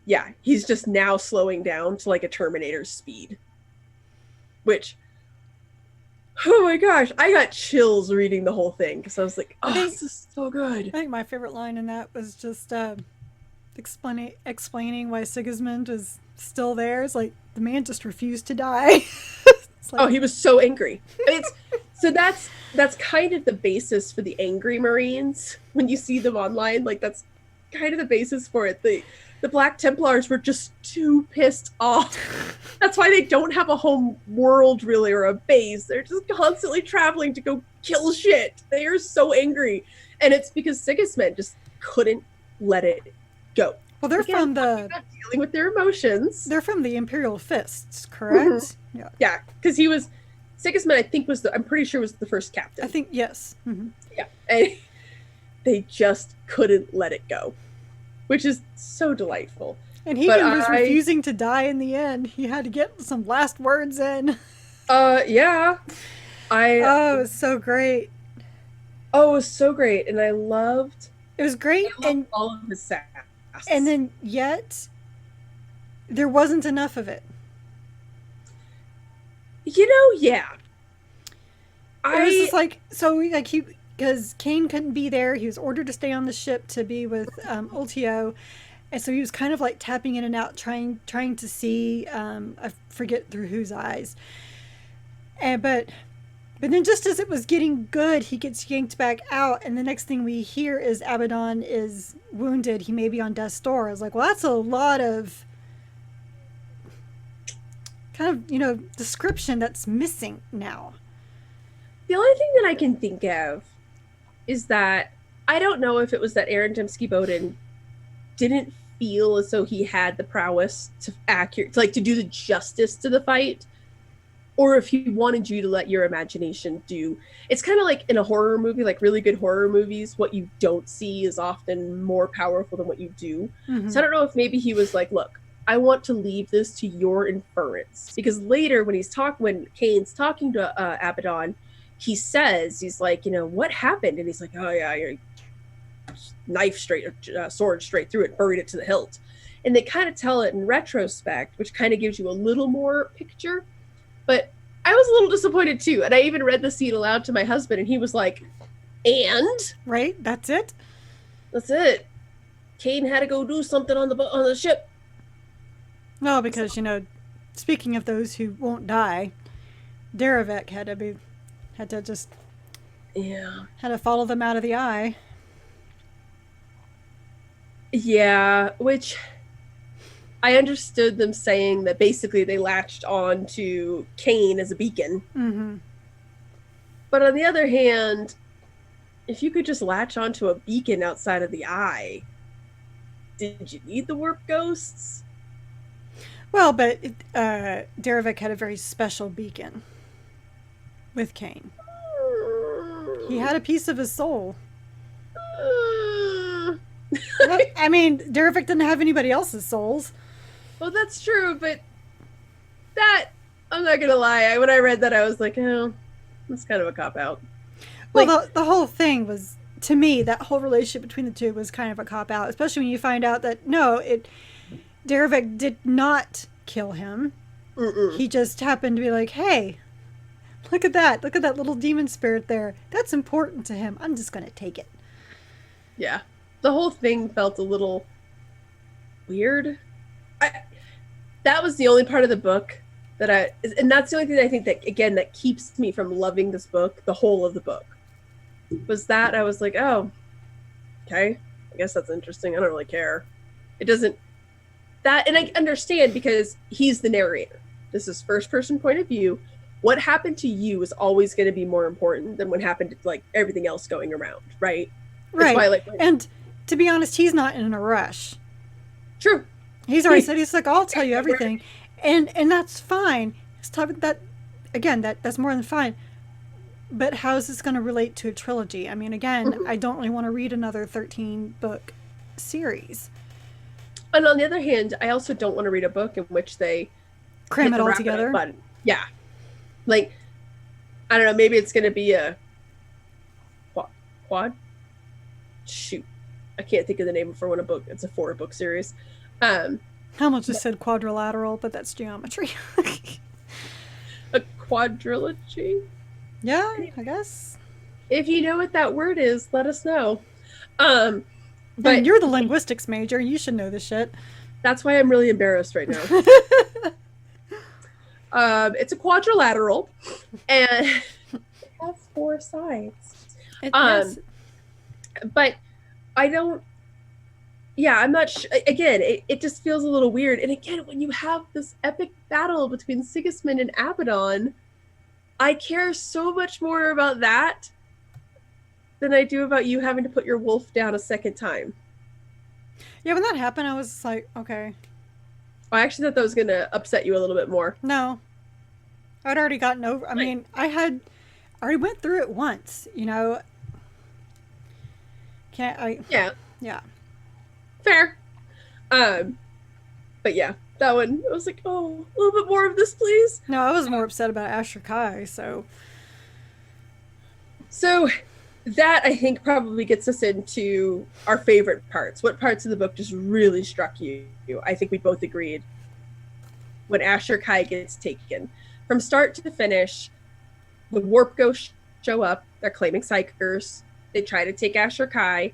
yeah, he's just now slowing down to like a Terminator's speed. Which, oh my gosh, I got chills reading the whole thing because I was like, this is so good. I think my favorite line in that was just explaining why Sigismund is still there. It's like, the man just refused to die. Like, he was so angry. So that's kind of the basis for the angry Marines when you see them online. Like, that's kind of the basis for it. The Black Templars were just too pissed off. That's why they don't have a home world really, or a base. They're just constantly traveling to go kill shit. They are so angry. And it's because Sigismund just couldn't let it go. Well, they're from dealing with their emotions. They're from the Imperial Fists, correct? Mm-hmm. Yeah, because Sigismund, I think I'm pretty sure was the first captain. I think, yes. Mm-hmm. Yeah, and they just couldn't let it go, which is so delightful. And he was refusing to die in the end. He had to get some last words in. Yeah. It was so great. Oh, it was so great, and I loved. It was great, and all of his sass. And then yet, there wasn't enough of it. Yeah. It was just like, so like because Kane couldn't be there. He was ordered to stay on the ship to be with Ultio. And so he was kind of like tapping in and out, trying to see, I forget through whose eyes. But then just as it was getting good, he gets yanked back out. And the next thing we hear is Abaddon is wounded. He may be on death's door. I was like, well, that's a lot of kind of, you know, description that's missing now. The only thing that I can think of is that I don't know if it was that Aaron Dembski-Bowden didn't feel as though he had the prowess to to do the justice to the fight, or if he wanted you to let your imagination do. It's kind of like in a horror movie, like really good horror movies, what you don't see is often more powerful than what you do. Mm-hmm. So I don't know if maybe he was like, look, I want to leave this to your inference, because later when Kane's talking to Abaddon, he says, he's like, you know, what happened? And he's like, oh yeah, sword straight through it, buried it to the hilt. And they kind of tell it in retrospect, which kind of gives you a little more picture. But I was a little disappointed too. And I even read the scene aloud to my husband, and he was like, and? Right? That's it? That's it. Kane had to go do something on the ship. No, because, you know, speaking of those who won't die, Derevek had to follow them out of the eye. Yeah, which I understood them saying that basically they latched on to Kane as a beacon. Mm-hmm. But on the other hand, if you could just latch onto a beacon outside of the eye, did you need the warp ghosts? Well, but Derevek had a very special beacon with Kane. He had a piece of his soul. I mean, Derevek didn't have anybody else's souls. Well, that's true, but that, I'm not gonna lie, when I read that, I was like, oh, that's kind of a cop-out. Well, like, the whole thing was, to me, that whole relationship between the two was kind of a cop-out, especially when you find out that, no, Derevek did not kill him. Mm-mm. He just happened to be like, hey, look at that little demon spirit there. That's important to him. I'm just going to take it. Yeah. The whole thing felt a little weird. That was the only part of the book and that's the only thing I think that, again, that keeps me from loving this book, the whole of the book, was that I was like, oh, okay, I guess that's interesting. I don't really care. It doesn't, and I understand because he's the narrator. This is first person point of view. What happened to you is always going to be more important than what happened to, like, everything else going around, right? Right. Why, like, and to be honest, he's not in a rush. True. He's already said, he's like, I'll tell you everything. And that's fine. That's more than fine. But how is this going to relate to a trilogy? I mean, again, I don't really want to read another 13-book series. And on the other hand, I also don't want to read a book in which they cram it all together. Yeah. Like, I don't know, maybe it's going to be a quad? Shoot. I can't think of the name for when it's a 4-book series. I almost just said quadrilateral, but that's geometry. A quadrilogy? Yeah, I guess. If you know what that word is, let us know. But you're the linguistics major. You should know this shit. That's why I'm really embarrassed right now. It's a quadrilateral, and it has 4 sides. Yes. But I don't. Yeah, I'm not. Again, it just feels a little weird. And again, when you have this epic battle between Sigismund and Abaddon, I care so much more about that than I do about you having to put your wolf down a second time. Yeah, when that happened, I was like, okay. I actually thought that was going to upset you a little bit more. No. I'd already gotten over. I mean, I already went through it once, you know. Yeah. Yeah. Fair. But yeah, that one, I was like, oh, a little bit more of this, please. No, I was more upset about Asher Kai, so that, I think, probably gets us into our favorite parts. What parts of the book just really struck you? I think we both agreed. When Asher Kai gets taken. From start to finish, the warp ghosts show up. They're claiming psychers. They try to take Asher Kai.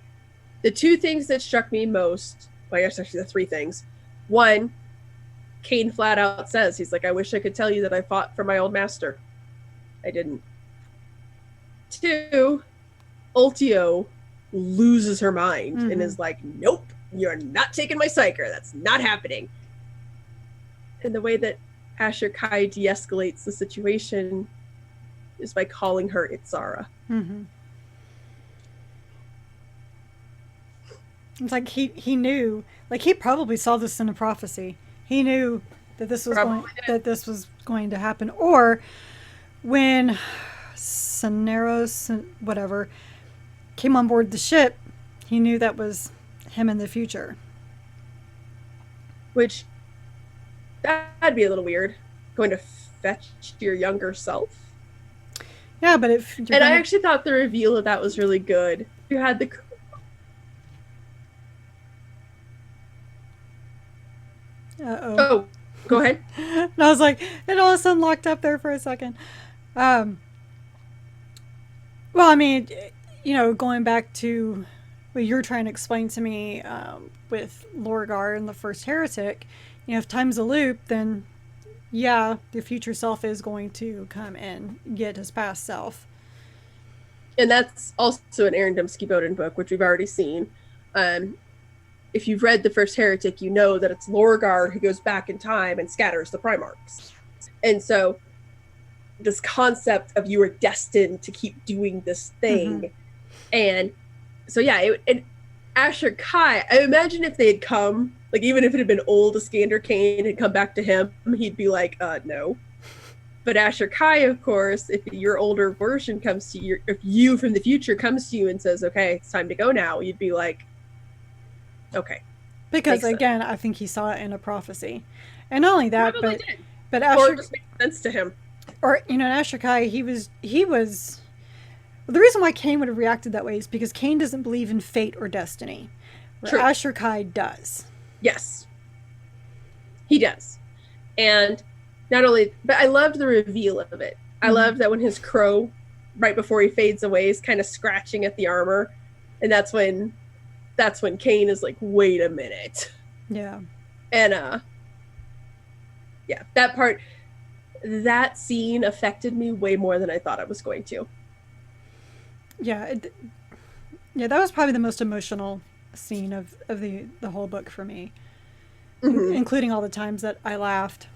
The 2 things that struck me most, well, I guess actually the 3 things. 1, Kane flat out says, he's like, I wish I could tell you that I fought for my old master. I didn't. 2, Ultio loses her mind and is like, nope, you're not taking my psyker. That's not happening. And the way that Asher Kai de-escalates the situation is by calling her Itzara. Mm-hmm. It's like he knew, like he probably saw this in a prophecy. He knew that this was going to happen. Or when Soneros, whatever, came on board the ship, he knew that was him in the future. Which, that'd be a little weird, going to fetch your younger self. Yeah, but if you're I actually thought the reveal of that was really good. You had the... Uh-oh. Oh, go ahead. And I was like, it all of a sudden locked up there for a second. Well, I mean, you know, going back to what you're trying to explain to me with Lorgar and the first heretic, you know, if time's a loop, then yeah, the future self is going to come and get his past self. And that's also an Aaron Dembski-Bowden book, which we've already seen. If you've read The First Heretic, you know that it's Lorgar who goes back in time and scatters the Primarchs. And so this concept of you are destined to keep doing this thing. Mm-hmm. And so, yeah, Asher Kai, I imagine if they had come, like even if it had been old Iskander Kane had come back to him, he'd be like, no. But Asher Kai, of course, if your older version comes to you, if you from the future comes to you and says, okay, it's time to go now, you'd be like, okay. Because again, I think he saw it in a prophecy. And not only that, but Asher, or it just makes sense to him. Or, you know, in Asher Kai, he was the reason why Kane would have reacted that way is because Kane doesn't believe in fate or destiny. Where Asher Kai does. Yes. He does. And not only, but I loved the reveal of it. I loved that when his crow, right before he fades away, is kind of scratching at the armor. And that's when Kane is like, wait a minute. Yeah. And yeah, that scene affected me way more than I thought it was going to. Yeah, that was probably the most emotional scene of the whole book for me, including all the times that I laughed.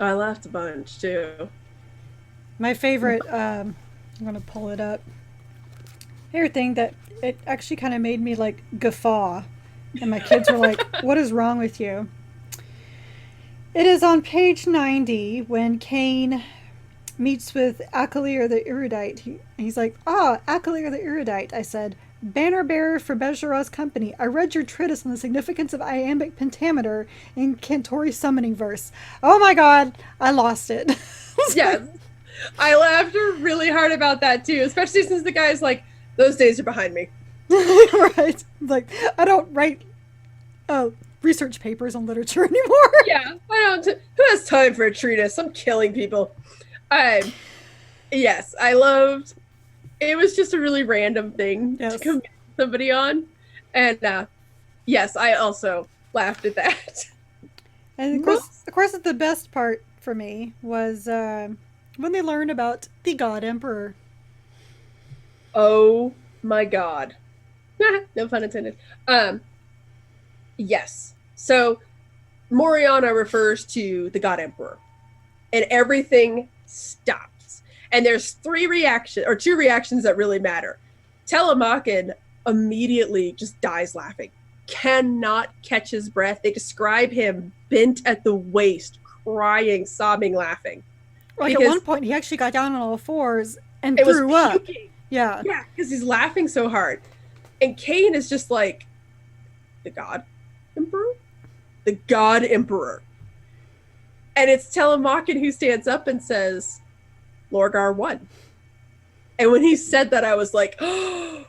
I laughed a bunch too. My favorite, I'm gonna pull it up. Favorite thing that it actually kind of made me like guffaw, and my kids were like, "What is wrong with you?" It is on page 90 when Kane meets with Akalir the Erudite. He's like, Akalir the Erudite. I said, banner bearer for Bejara's company. I read your treatise on the significance of iambic pentameter in Cantori summoning verse. Oh my god, I lost it. Yes. I laughed really hard about that too, especially since the guy's like, those days are behind me. Right. Like, I don't write research papers on literature anymore. Yeah, I don't. Who has time for a treatise? I'm killing people. Yes, I loved. It was just a really random thing to convince somebody on, and yes, I also laughed at that. And of course, the best part for me was when they learned about the God Emperor. Oh my god! No pun intended. Yes. So Mariana refers to the God Emperor, and everything stops. And there's two reactions that really matter. Telemachon immediately just dies laughing, cannot catch his breath. They describe him bent at the waist, crying, sobbing, laughing. Like at one point, he actually got down on all fours and threw up. Yeah, because he's laughing so hard. And Kane is just like, the God Emperor? The God Emperor. And it's Telemachon who stands up and says, Lorgar won. And when he said that, I was like, oh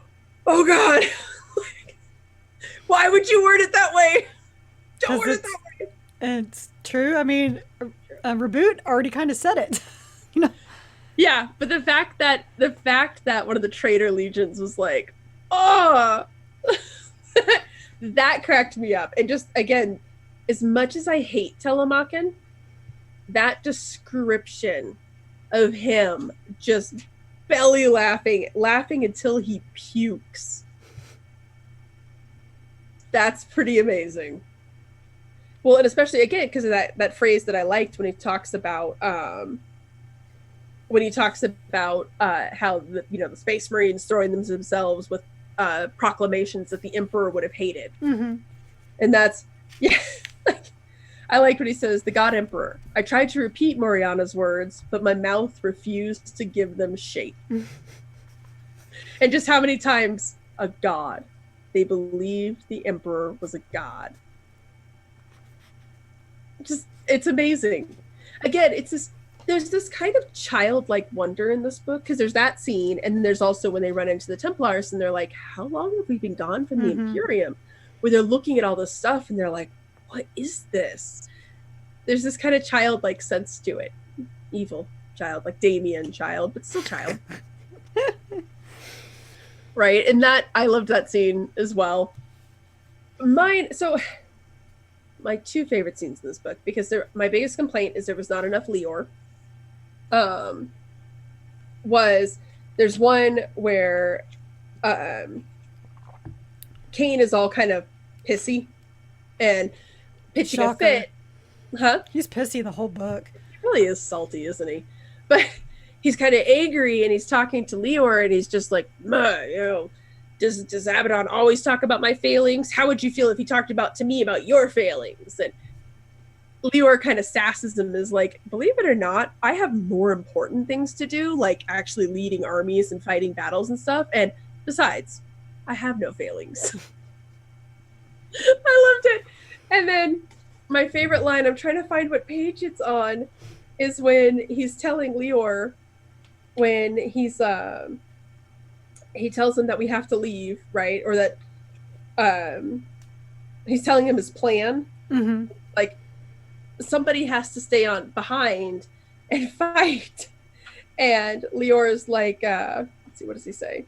God. Why would you word it that way? Don't word it that way. It's true. I mean, Reboot already kind of said it. You know? Yeah, but the fact that one of the traitor legions was like, oh, that cracked me up. And just, again, as much as I hate Telemachon, that description of him just belly laughing until he pukes. That's pretty amazing. Well, and especially again because of that phrase that I liked when he talks about how the Space Marines throwing themselves with proclamations that the Emperor would have hated, and that's I like what he says. The God Emperor. I tried to repeat Mariana's words, but my mouth refused to give them shape. And just how many times a god. They believed the Emperor was a god. It's amazing. Again, there's this kind of childlike wonder in this book, because there's that scene, and then there's also when they run into the Templars and they're like, how long have we been gone from the Imperium? Where they're looking at all this stuff and they're like, what is this? There's this kind of childlike sense to it. Evil child, like Damien child, but still child. Right? And I loved that scene as well. My two favorite scenes in this book, because my biggest complaint is there was not enough Lheor. There's one where Khayon is all kind of pissy and pitching a fit. Huh? He's pissy the whole book. He really is salty, isn't he? But he's kind of angry, and he's talking to Lheor, and he's just like, does Abaddon always talk about my failings? How would you feel if he talked to me about your failings? And Lheor kind of sasses him, is like, believe it or not, I have more important things to do, like actually leading armies and fighting battles and stuff. And besides, I have no failings. I loved it. And then my favorite line, I'm trying to find what page it's on, is when he's telling Lheor, when he tells him that we have to leave, right? Or that he's telling him his plan. Like, somebody has to stay behind and fight. And Lheor's like, let's see, what does he say?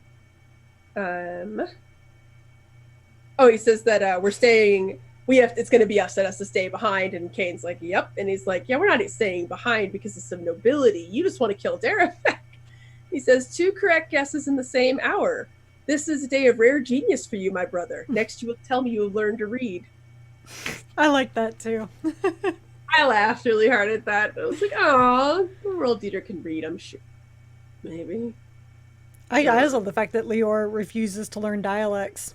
He says that we're staying. It's going to be us that has to stay behind. And Khayon's like, yep. And he's like, yeah, we're not staying behind because of some nobility. You just want to kill Darafek. He says, 2 correct guesses in the same hour. This is a day of rare genius for you, my brother. Next, you will tell me you have learned to read. I like that, too. I laughed really hard at that. I was like, oh, the world eater can read, I'm sure. Maybe. I just love the fact that Lheor refuses to learn dialects.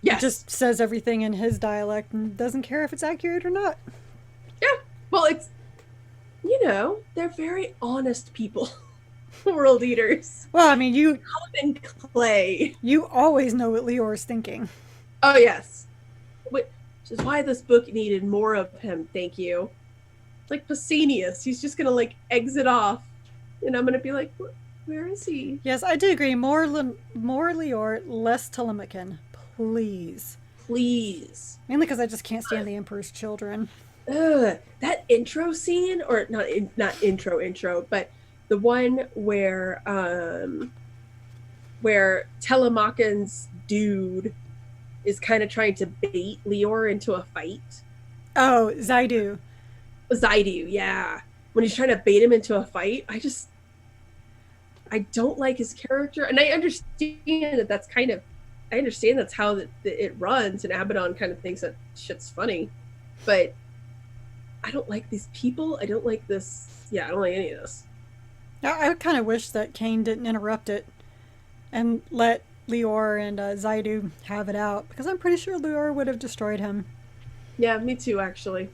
Yes. He just says everything in his dialect and doesn't care if it's accurate or not. Yeah. Well, it's, they're very honest people. World eaters. Well, I mean, common clay. You always know what Lheor is thinking. Oh, yes. Which is why this book needed more of him, thank you. Like Pausanias, he's just gonna exit off, and I'm gonna be like, where is he? Yes, I do agree. More Lheor, less Telemachon. Please. Mainly because I just can't stand the Emperor's children. That intro scene, or not intro, but the one where Telemachon's dude is kind of trying to bait Lheor into a fight. Oh, Zaidu, yeah. When he's trying to bait him into a fight, I don't like his character, and I understand that's how it runs, and Abaddon kind of thinks that shit's funny, but I don't like these people. I don't like this. Yeah, I don't like any of this. I kind of wish that Khayon didn't interrupt it and let Lheor and Zaidu have it out, because I'm pretty sure Lheor would have destroyed him. Yeah, me too, actually.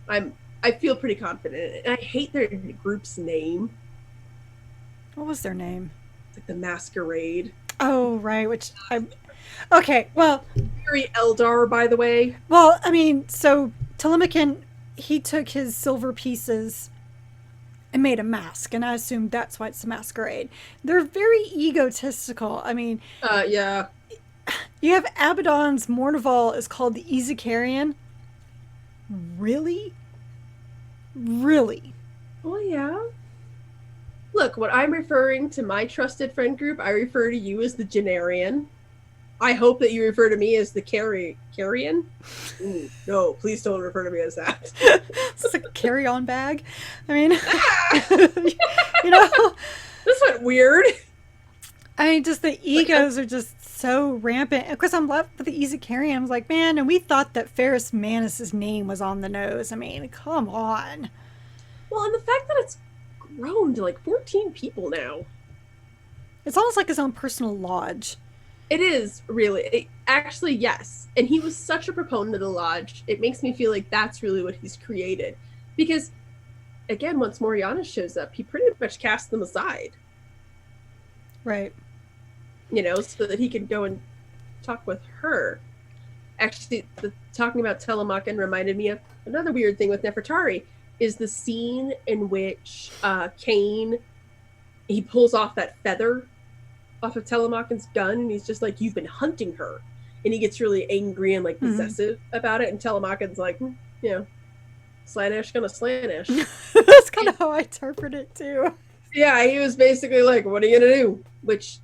I feel pretty confident, and I hate their group's name. What was their name? It's like the Masquerade. Oh, right, okay, well... Very Eldar, by the way. Well, I mean, so Telemachon, he took his silver pieces and made a mask, and I assume that's why it's a masquerade. They're very egotistical. I mean... yeah. You have Abaddon's Mournival is called the Ezekarian. Really? Really? Oh, yeah. Look, when I'm referring to my trusted friend group, I refer to you as the Genarian. I hope that you refer to me as the Carrion. No, please don't refer to me as that. It's like a carry-on bag. I mean, This went weird. I mean, just the egos are just so rampant. Of course, I'm left with the easy carry. I was like, man, and we thought that Ferrus Manus's name was on the nose. I mean, come on. Well, and the fact that it's grown to like 14 people now. It's almost like his own personal lodge. It is really. Actually, yes. And he was such a proponent of the lodge. It makes me feel like that's really what he's created. Because, again, once Mariana shows up, he pretty much casts them aside. Right. You know, so that he can go and talk with her. Actually, talking about Telemachon reminded me of another weird thing with Nefertari, is the scene in which Khayon, he pulls off that feather off of Telemachon's gun, and he's just like, you've been hunting her. And he gets really angry and like possessive about it, and Telemachon's like, you know, Slaanesh gonna Slaanesh. That's kind of how I interpret it too. Yeah, he was basically like, what are you gonna do? Which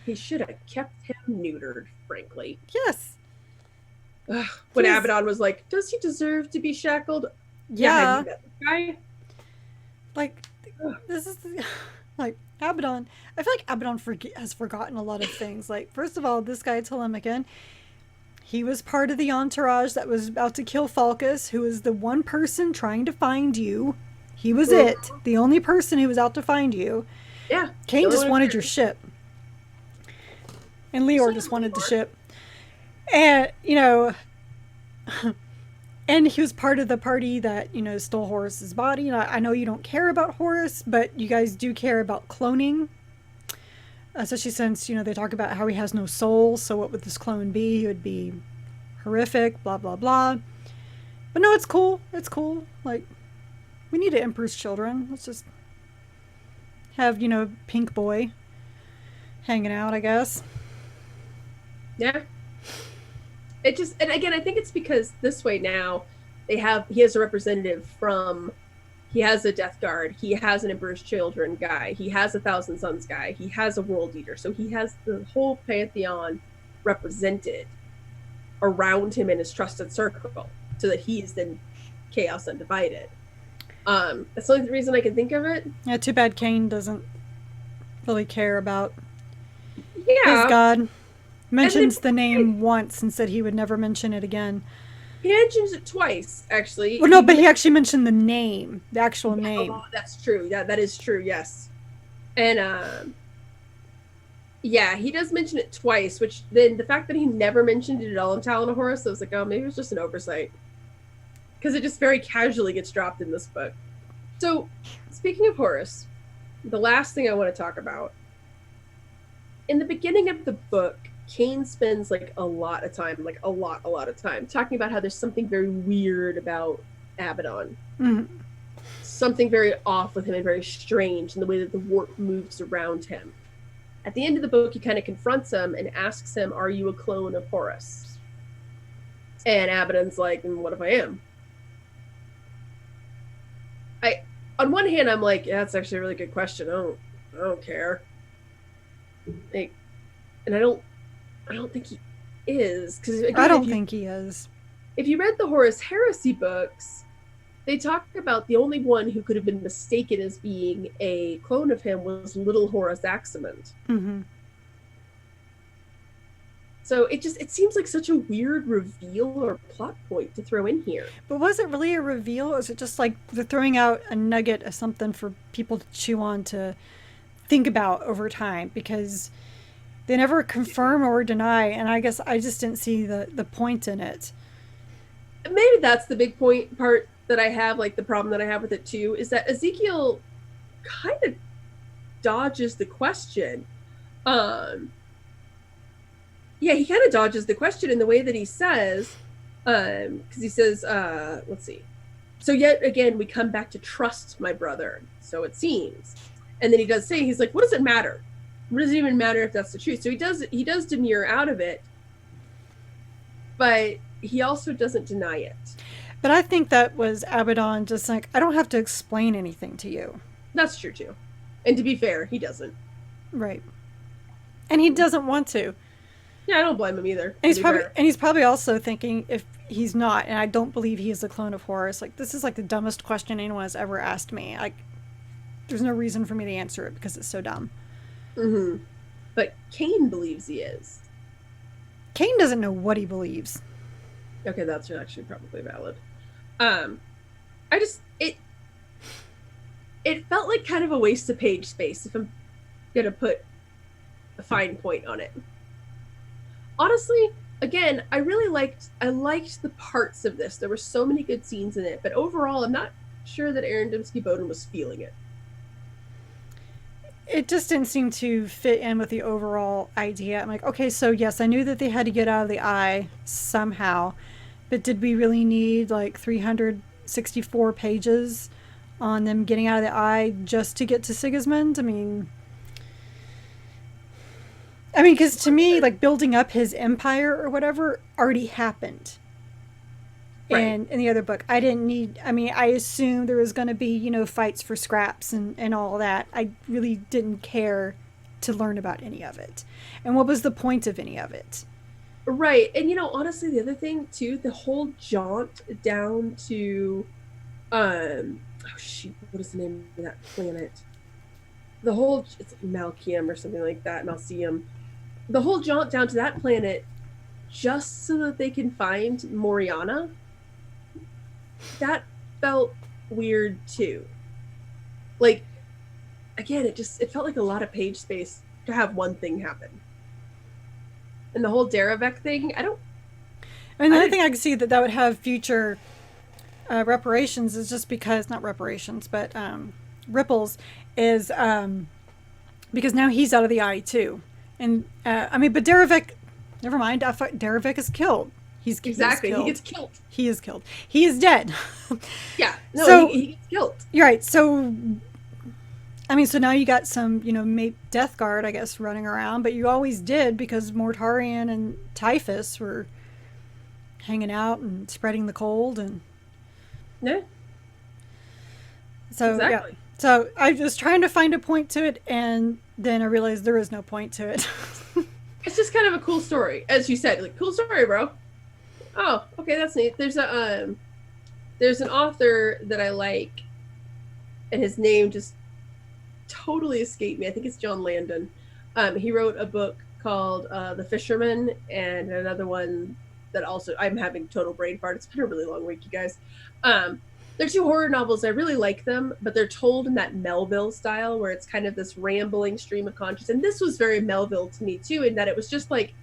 he should have kept him neutered, frankly. Yes. When Abaddon was like, does he deserve to be shackled? Yeah. Have you met this guy? Like, this is like Abaddon. I feel like Abaddon has forgotten a lot of things. Like, first of all, this guy Telemachon, he was part of the entourage that was about to kill Falcus, who was the one person trying to find you. He was it. The only person who was out to find you. Yeah. Khayon just wanted your ship. And Lheor just wanted the ship. And, you know, and he was part of the party that, you know, stole Horus's body. And I know you don't care about Horus, but you guys do care about cloning. Especially since, you know, they talk about how he has no soul. So what would this clone be? He would be horrific, blah, blah, blah. But no, it's cool. It's cool. Like, we need to Emperor's children. Let's just have, you know, Pink Boy hanging out, I guess. Yeah. It just, and again, I think it's because this way now he has a representative from, he has a Death Guard, he has an Emperor's Children guy, he has a Thousand Sons guy, he has a World Eater, so he has the whole pantheon represented around him in his trusted circle, so that he's then Chaos Undivided. That's the only reason I can think of it. Yeah, too bad Khayon doesn't really care about his god. Mentions the name once and said he would never mention it again. He mentions it twice, actually. Well, no, but he actually mentioned the name, the actual name. Oh, that's true. Yeah, that is true, yes. And, yeah, he does mention it twice, which then the fact that he never mentioned it at all in Talon of Horus, I was like, oh, maybe it was just an oversight. Because it just very casually gets dropped in this book. So, speaking of Horus, the last thing I want to talk about. In the beginning of the book, Khayon spends like a lot of time talking about how there's something very weird about Abaddon. Mm-hmm. Something very off with him and very strange in the way that the warp moves around him. At the end of the book, he kind of confronts him and asks him, are you a clone of Horus? And Abaddon's like, what if I am? On one hand, I'm like, yeah, that's actually a really good question. I don't care. Like, and I don't think he is, because I don't think he is. If you read the Horus Heresy books, they talk about the only one who could have been mistaken as being a clone of him was little Horus Aximand. Mm-hmm. So it seems like such a weird reveal or plot point to throw in here. But was it really a reveal, or is it just like they're throwing out a nugget of something for people to chew on, to think about over time? Because they never confirm or deny, and I guess I just didn't see the point in it. Maybe that's the big part that I have, like the problem that I have with it too, is that Ezekiel kind of dodges the question. Yeah, he kind of dodges the question in the way that he says, because he says, let's see. So yet again, we come back to trust my brother, so it seems. And then he does say, he's like, what does it matter? What does it even matter if that's the truth? So he does demur out of it, but he also doesn't deny it. But I think that was Abaddon just like, I don't have to explain anything to you. That's true too. And to be fair, he doesn't. Right. And he doesn't want to. Yeah, I don't blame him either. And he's probably also thinking, if he's not, and I don't believe he is the clone of Horus, like, this is like the dumbest question anyone has ever asked me. Like, there's no reason for me to answer it because it's so dumb. Mm-hmm. But Khayon believes he is. Kane doesn't know what he believes. Okay, that's actually probably valid. I just it felt like kind of a waste of page space if I'm gonna put a fine point on it. Honestly, again, I liked the parts of this. There were so many good scenes in it, but overall, I'm not sure that Aaron Dembski-Bowden was feeling it. It just didn't seem to fit in with the overall idea. I'm like, okay, so yes, I knew that they had to get out of the eye somehow, but did we really need like 364 pages on them getting out of the eye just to get to Sigismund? Because to me, like building up his empire or whatever already happened. Right. In the other book, I didn't need. I assumed there was going to be, fights for scraps and all that. I really didn't care to learn about any of it. And what was the point of any of it? Right. And honestly, the other thing too, the whole jaunt down to oh shoot, what is the name of that planet? It's Malkium or something like that, Malcium. The whole jaunt down to that planet just so that they can find Mariana, that felt weird too. Like, again, it felt like a lot of page space to have one thing happen. And the whole Daravec thing, Another thing I can see that would have future reparations is just because, not reparations, but ripples, is because now he's out of the eye too. And but Daravec, never mind. I thought Daravec is killed. Exactly. He gets killed. He is killed. He is dead. Yeah. No, so, he gets killed. You're right. So, so now you got some, Death Guard, I guess, running around, but you always did because Mortarion and Typhus were hanging out and spreading the cold and. Yeah. So, exactly. Yeah. So I was trying to find a point to it, and then I realized there is no point to it. It's just kind of a cool story. As you said, like, cool story, bro. Oh, okay, that's neat. There's an author that I like, and his name just totally escaped me. I think it's John Landon. He wrote a book called The Fisherman, and another one that also, I'm having total brain fart. It's been a really long week, you guys. They're two horror novels. I really like them, but they're told in that Melville style where it's kind of this rambling stream of consciousness. And this was very Melville to me too, in that it was just like,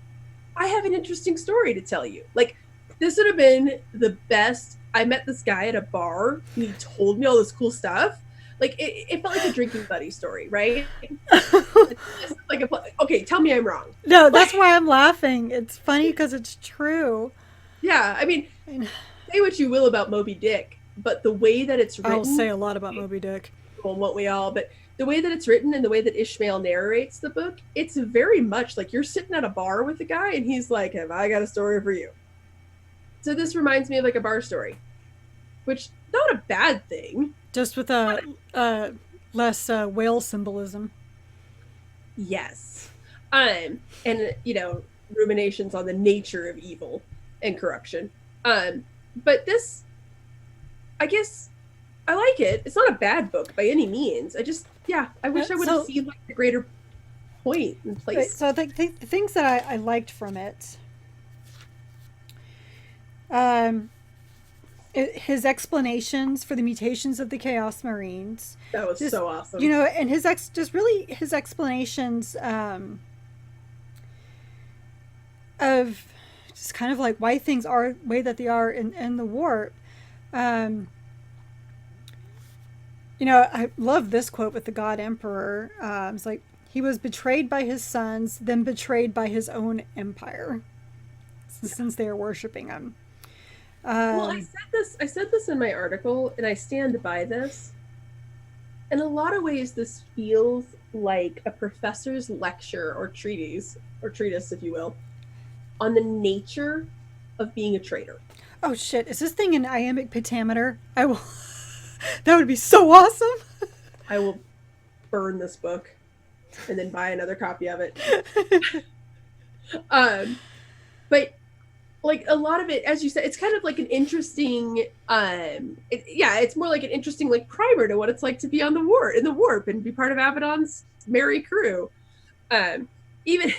I have an interesting story to tell you. Like, this would have been the best. I met this guy at a bar. He told me all this cool stuff. Like, it felt like a drinking buddy story, right? Okay, tell me I'm wrong. No, that's why I'm laughing. It's funny because it's true. Yeah, say what you will about Moby Dick, but the way that it's written... I'll say a lot about Moby Dick. Well, won't we all? But the way that it's written and the way that Ishmael narrates the book, it's very much like you're sitting at a bar with a guy and he's like, have I got a story for you? So this reminds me of like a bar story, which not a bad thing. Just with less whale symbolism. Yes. And, ruminations on the nature of evil and corruption. But this, I guess, I like it. It's not a bad book by any means. I wish I would have seen like the greater point and place. Right, so the things that I liked from it, his explanations for the mutations of the Chaos Marines. That was so awesome. And his explanations of just kind of like why things are the way that they are in the warp. I love this quote with the God Emperor. It's like, he was betrayed by his sons, then betrayed by his own empire, since they are worshiping him. Well, I said this in my article, and I stand by this. In a lot of ways, this feels like a professor's lecture or treatise, if you will, on the nature of being a traitor. Oh shit! Is this thing an iambic pentameter? I will. That would be so awesome. I will burn this book and then buy another copy of it. But like a lot of it, as you said, it's kind of like an interesting, it's more like an interesting like primer to what it's like to be on the warp and be part of Abaddon's merry crew. Even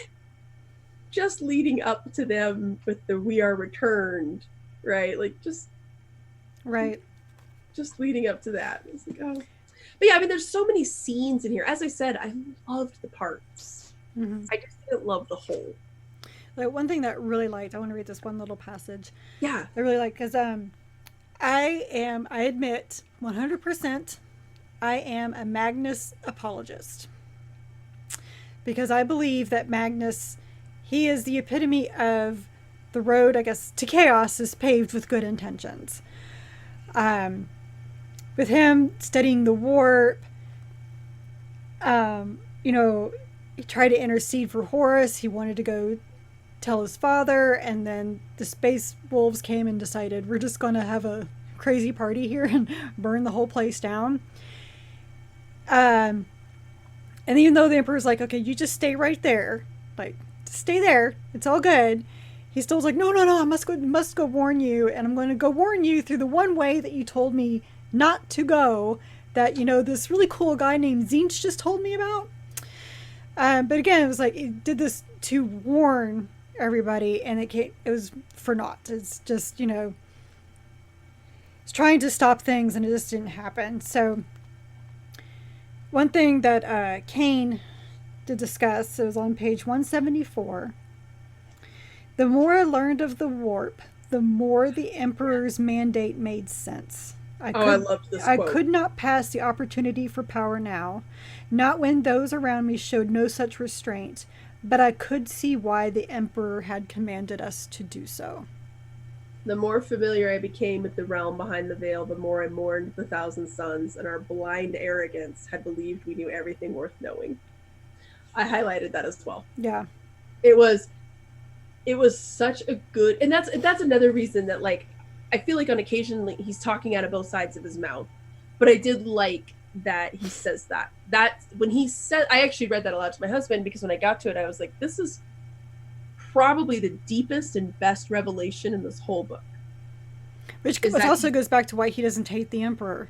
just leading up to them with the "we are returned," right? Like just leading up to that. It's like, oh. But yeah, I mean, there's so many scenes in here. As I said, I loved the parts. Mm-hmm. I just didn't love the whole. Like one thing that I really liked, I want to read this one little passage. Yeah. I really like, because I admit 100%, I am a Magnus apologist. Because I believe that Magnus, he is the epitome of the road, I guess, to chaos is paved with good intentions. With him studying the warp, you know, he tried to intercede for Horus. He wanted to go tell his father, and then the space wolves came and decided we're just going to have a crazy party here and burn the whole place down. And even though the Emperor's like, okay, you just stay right there, like stay there, it's all good, he still's like, no, I must go warn you, and I'm going to go warn you through the one way that you told me not to go, that, you know, this really cool guy named Zinch just told me about. But again, it was like, he did this to warn everybody, and it was for naught. It's just, you know, it's trying to stop things, and it just didn't happen. So one thing that Khayon did discuss, it was on page 174. The more I learned of the warp, the more the Emperor's mandate made sense. I loved this quote. I could not pass the opportunity for power now, not when those around me showed no such restraint, but I could see why the Emperor had commanded us to do so. The more familiar I became with the realm behind the veil, the more I mourned the thousand suns, and our blind arrogance had believed we knew everything worth knowing. I highlighted that as well. Yeah. It was such a good, and that's another reason that, like, I feel like on occasion he's talking out of both sides of his mouth, but I did like that he says that. That when he said, I actually read that aloud to my husband, because when I got to it, I was like, this is probably the deepest and best revelation in this whole book. Which also goes back to why he doesn't hate the Emperor.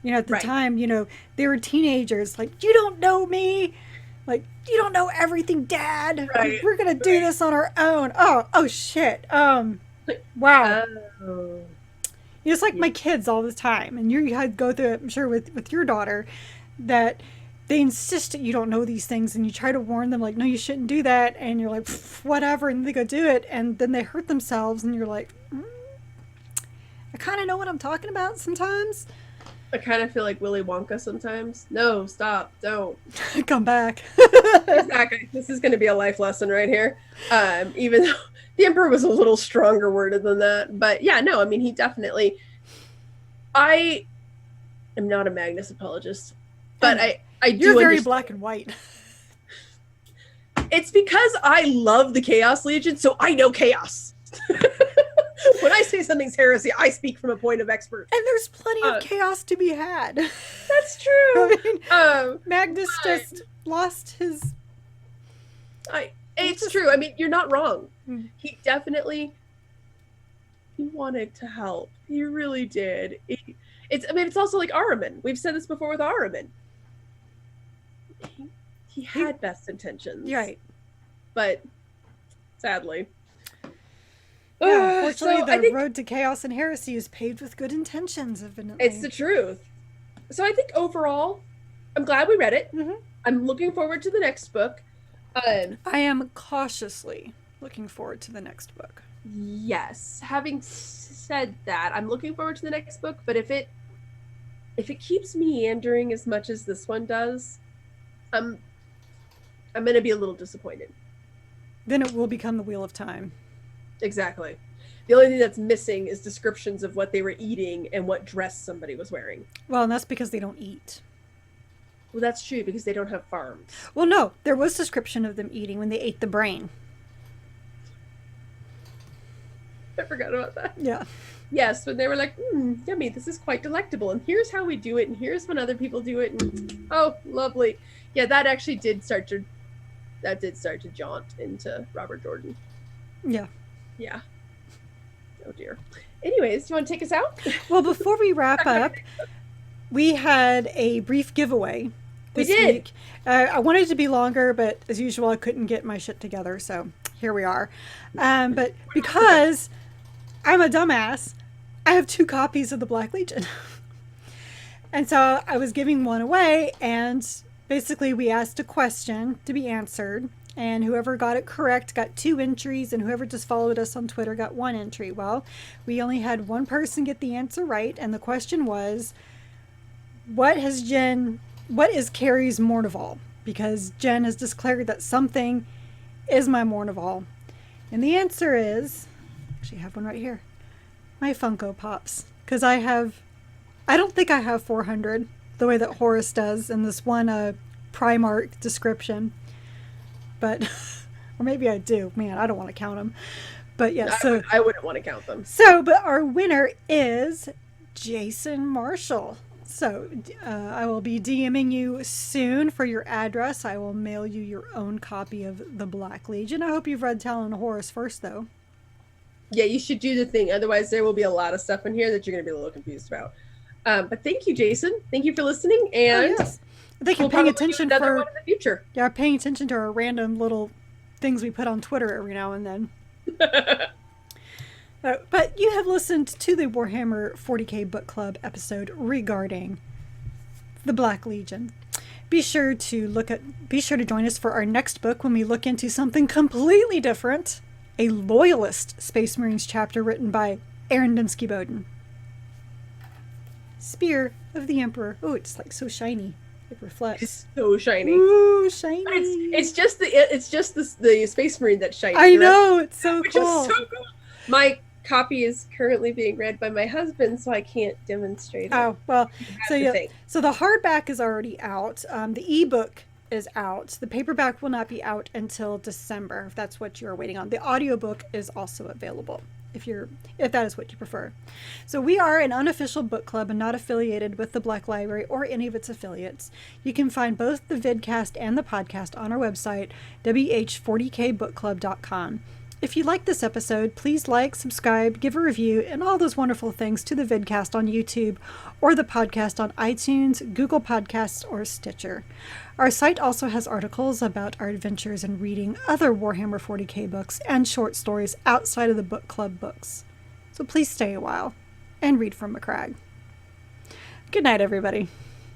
You know, at the time, you know, they were teenagers. Like, you don't know me. Like, you don't know everything, Dad. Right. We're going to do this on our own. Oh, shit. Wow. Oh. It's like my kids all the time. And you had to go through it, I'm sure, with your daughter, that they insist that you don't know these things, and you try to warn them, like, no, you shouldn't do that. And you're like, whatever. And they go do it. And then they hurt themselves. And you're like, I kind of know what I'm talking about sometimes. I kind of feel like Willy Wonka sometimes. No, stop, don't. Come back. Exactly. This is going to be a life lesson right here. Even though the Emperor was a little stronger worded than that. But yeah, no, I mean, he definitely... I am not a Magnus apologist, but I do You're very black and white. It's because I love the Chaos Legion, so I know chaos. When I say something's heresy, I speak from a point of expert. And there's plenty of chaos to be had. That's true. I mean, Magnus just lost his... It's true. I mean, you're not wrong. He definitely... He wanted to help. He really did. It's also like Ahriman. We've said this before with Ahriman. He had best intentions. Right. But, sadly... Yeah, unfortunately, the road to chaos and heresy is paved with good intentions, evidently. It's the truth. So I think overall, I'm glad we read it. Mm-hmm. I'm looking forward to the next book. I am cautiously looking forward to the next book. Yes. Having said that, I'm looking forward to the next book, but if it keeps meandering as much as this one does, I'm going to be a little disappointed. Then it will become the Wheel of Time. Exactly. The only thing that's missing is descriptions of what they were eating and what dress somebody was wearing. Well, and that's because they don't eat. Well, that's true, because they don't have farms. Well, no. There was description of them eating when they ate the brain. I forgot about that. Yeah. Yes, when they were like, yummy, this is quite delectable, and here's how we do it, and here's when other people do it, and oh, lovely. Yeah, that actually did start to jaunt into Robert Jordan. Yeah. Yeah. Oh dear. Anyways, do you want to take us out? Well, before we wrap up, we had a brief giveaway this week. I wanted it to be longer, but as usual, I couldn't get my shit together. So here we are. But because I'm a dumbass, I have 2 copies of the Black Legion. And so I was giving one away, and basically we asked a question to be answered, and whoever got it correct got 2 entries, and whoever just followed us on Twitter got 1 entry. Well, we only had one person get the answer right, and the question was, what is Carrie's Mournival? Because Jen has declared that something is my Mournival. And the answer is, actually I have one right here, my Funko Pops. Because I don't think I have 400 the way that Horus does in this one Primarch description. But, or maybe I do. Man, I don't want to count them. But yeah, so I wouldn't want to count them. So, but our winner is Jason Marshall. So I will be DMing you soon for your address. I will mail you your own copy of the Black Legion. I hope you've read Talon of Horus first, though. Yeah, you should do the thing. Otherwise, there will be a lot of stuff in here that you're going to be a little confused about. But thank you, Jason. Thank you for listening, and yes. Thank you for paying attention another one in the future. Yeah, paying attention to our random little things we put on Twitter every now and then. But you have listened to the Warhammer 40k Book Club episode regarding the Black Legion. Be sure to join us for our next book when we look into something completely different, a Loyalist Space Marines chapter written by Aaron Dembski-Bowden. Spear of the Emperor. Oh, it's like so shiny. It reflects. It's so shiny. Ooh, shiny. It's just the Space Marine that's shiny. I know, it's so which cool. Is so cool. My copy is currently being read by my husband, so I can't demonstrate it. Oh, well, so the hardback is already out. The ebook is out. The paperback will not be out until December, if that's what you're waiting on. The audiobook is also available, if that is what you prefer. So we are an unofficial book club and not affiliated with the Black Library or any of its affiliates. You can find both the vidcast and the podcast on our website, WH40kbookclub.com. If you like this episode, please like, subscribe, give a review, and all those wonderful things to the vidcast on YouTube or the podcast on iTunes, Google Podcasts, or Stitcher. Our site also has articles about our adventures in reading other Warhammer 40k books and short stories outside of the book club books. So please stay a while and read from McCragg. Good night, everybody.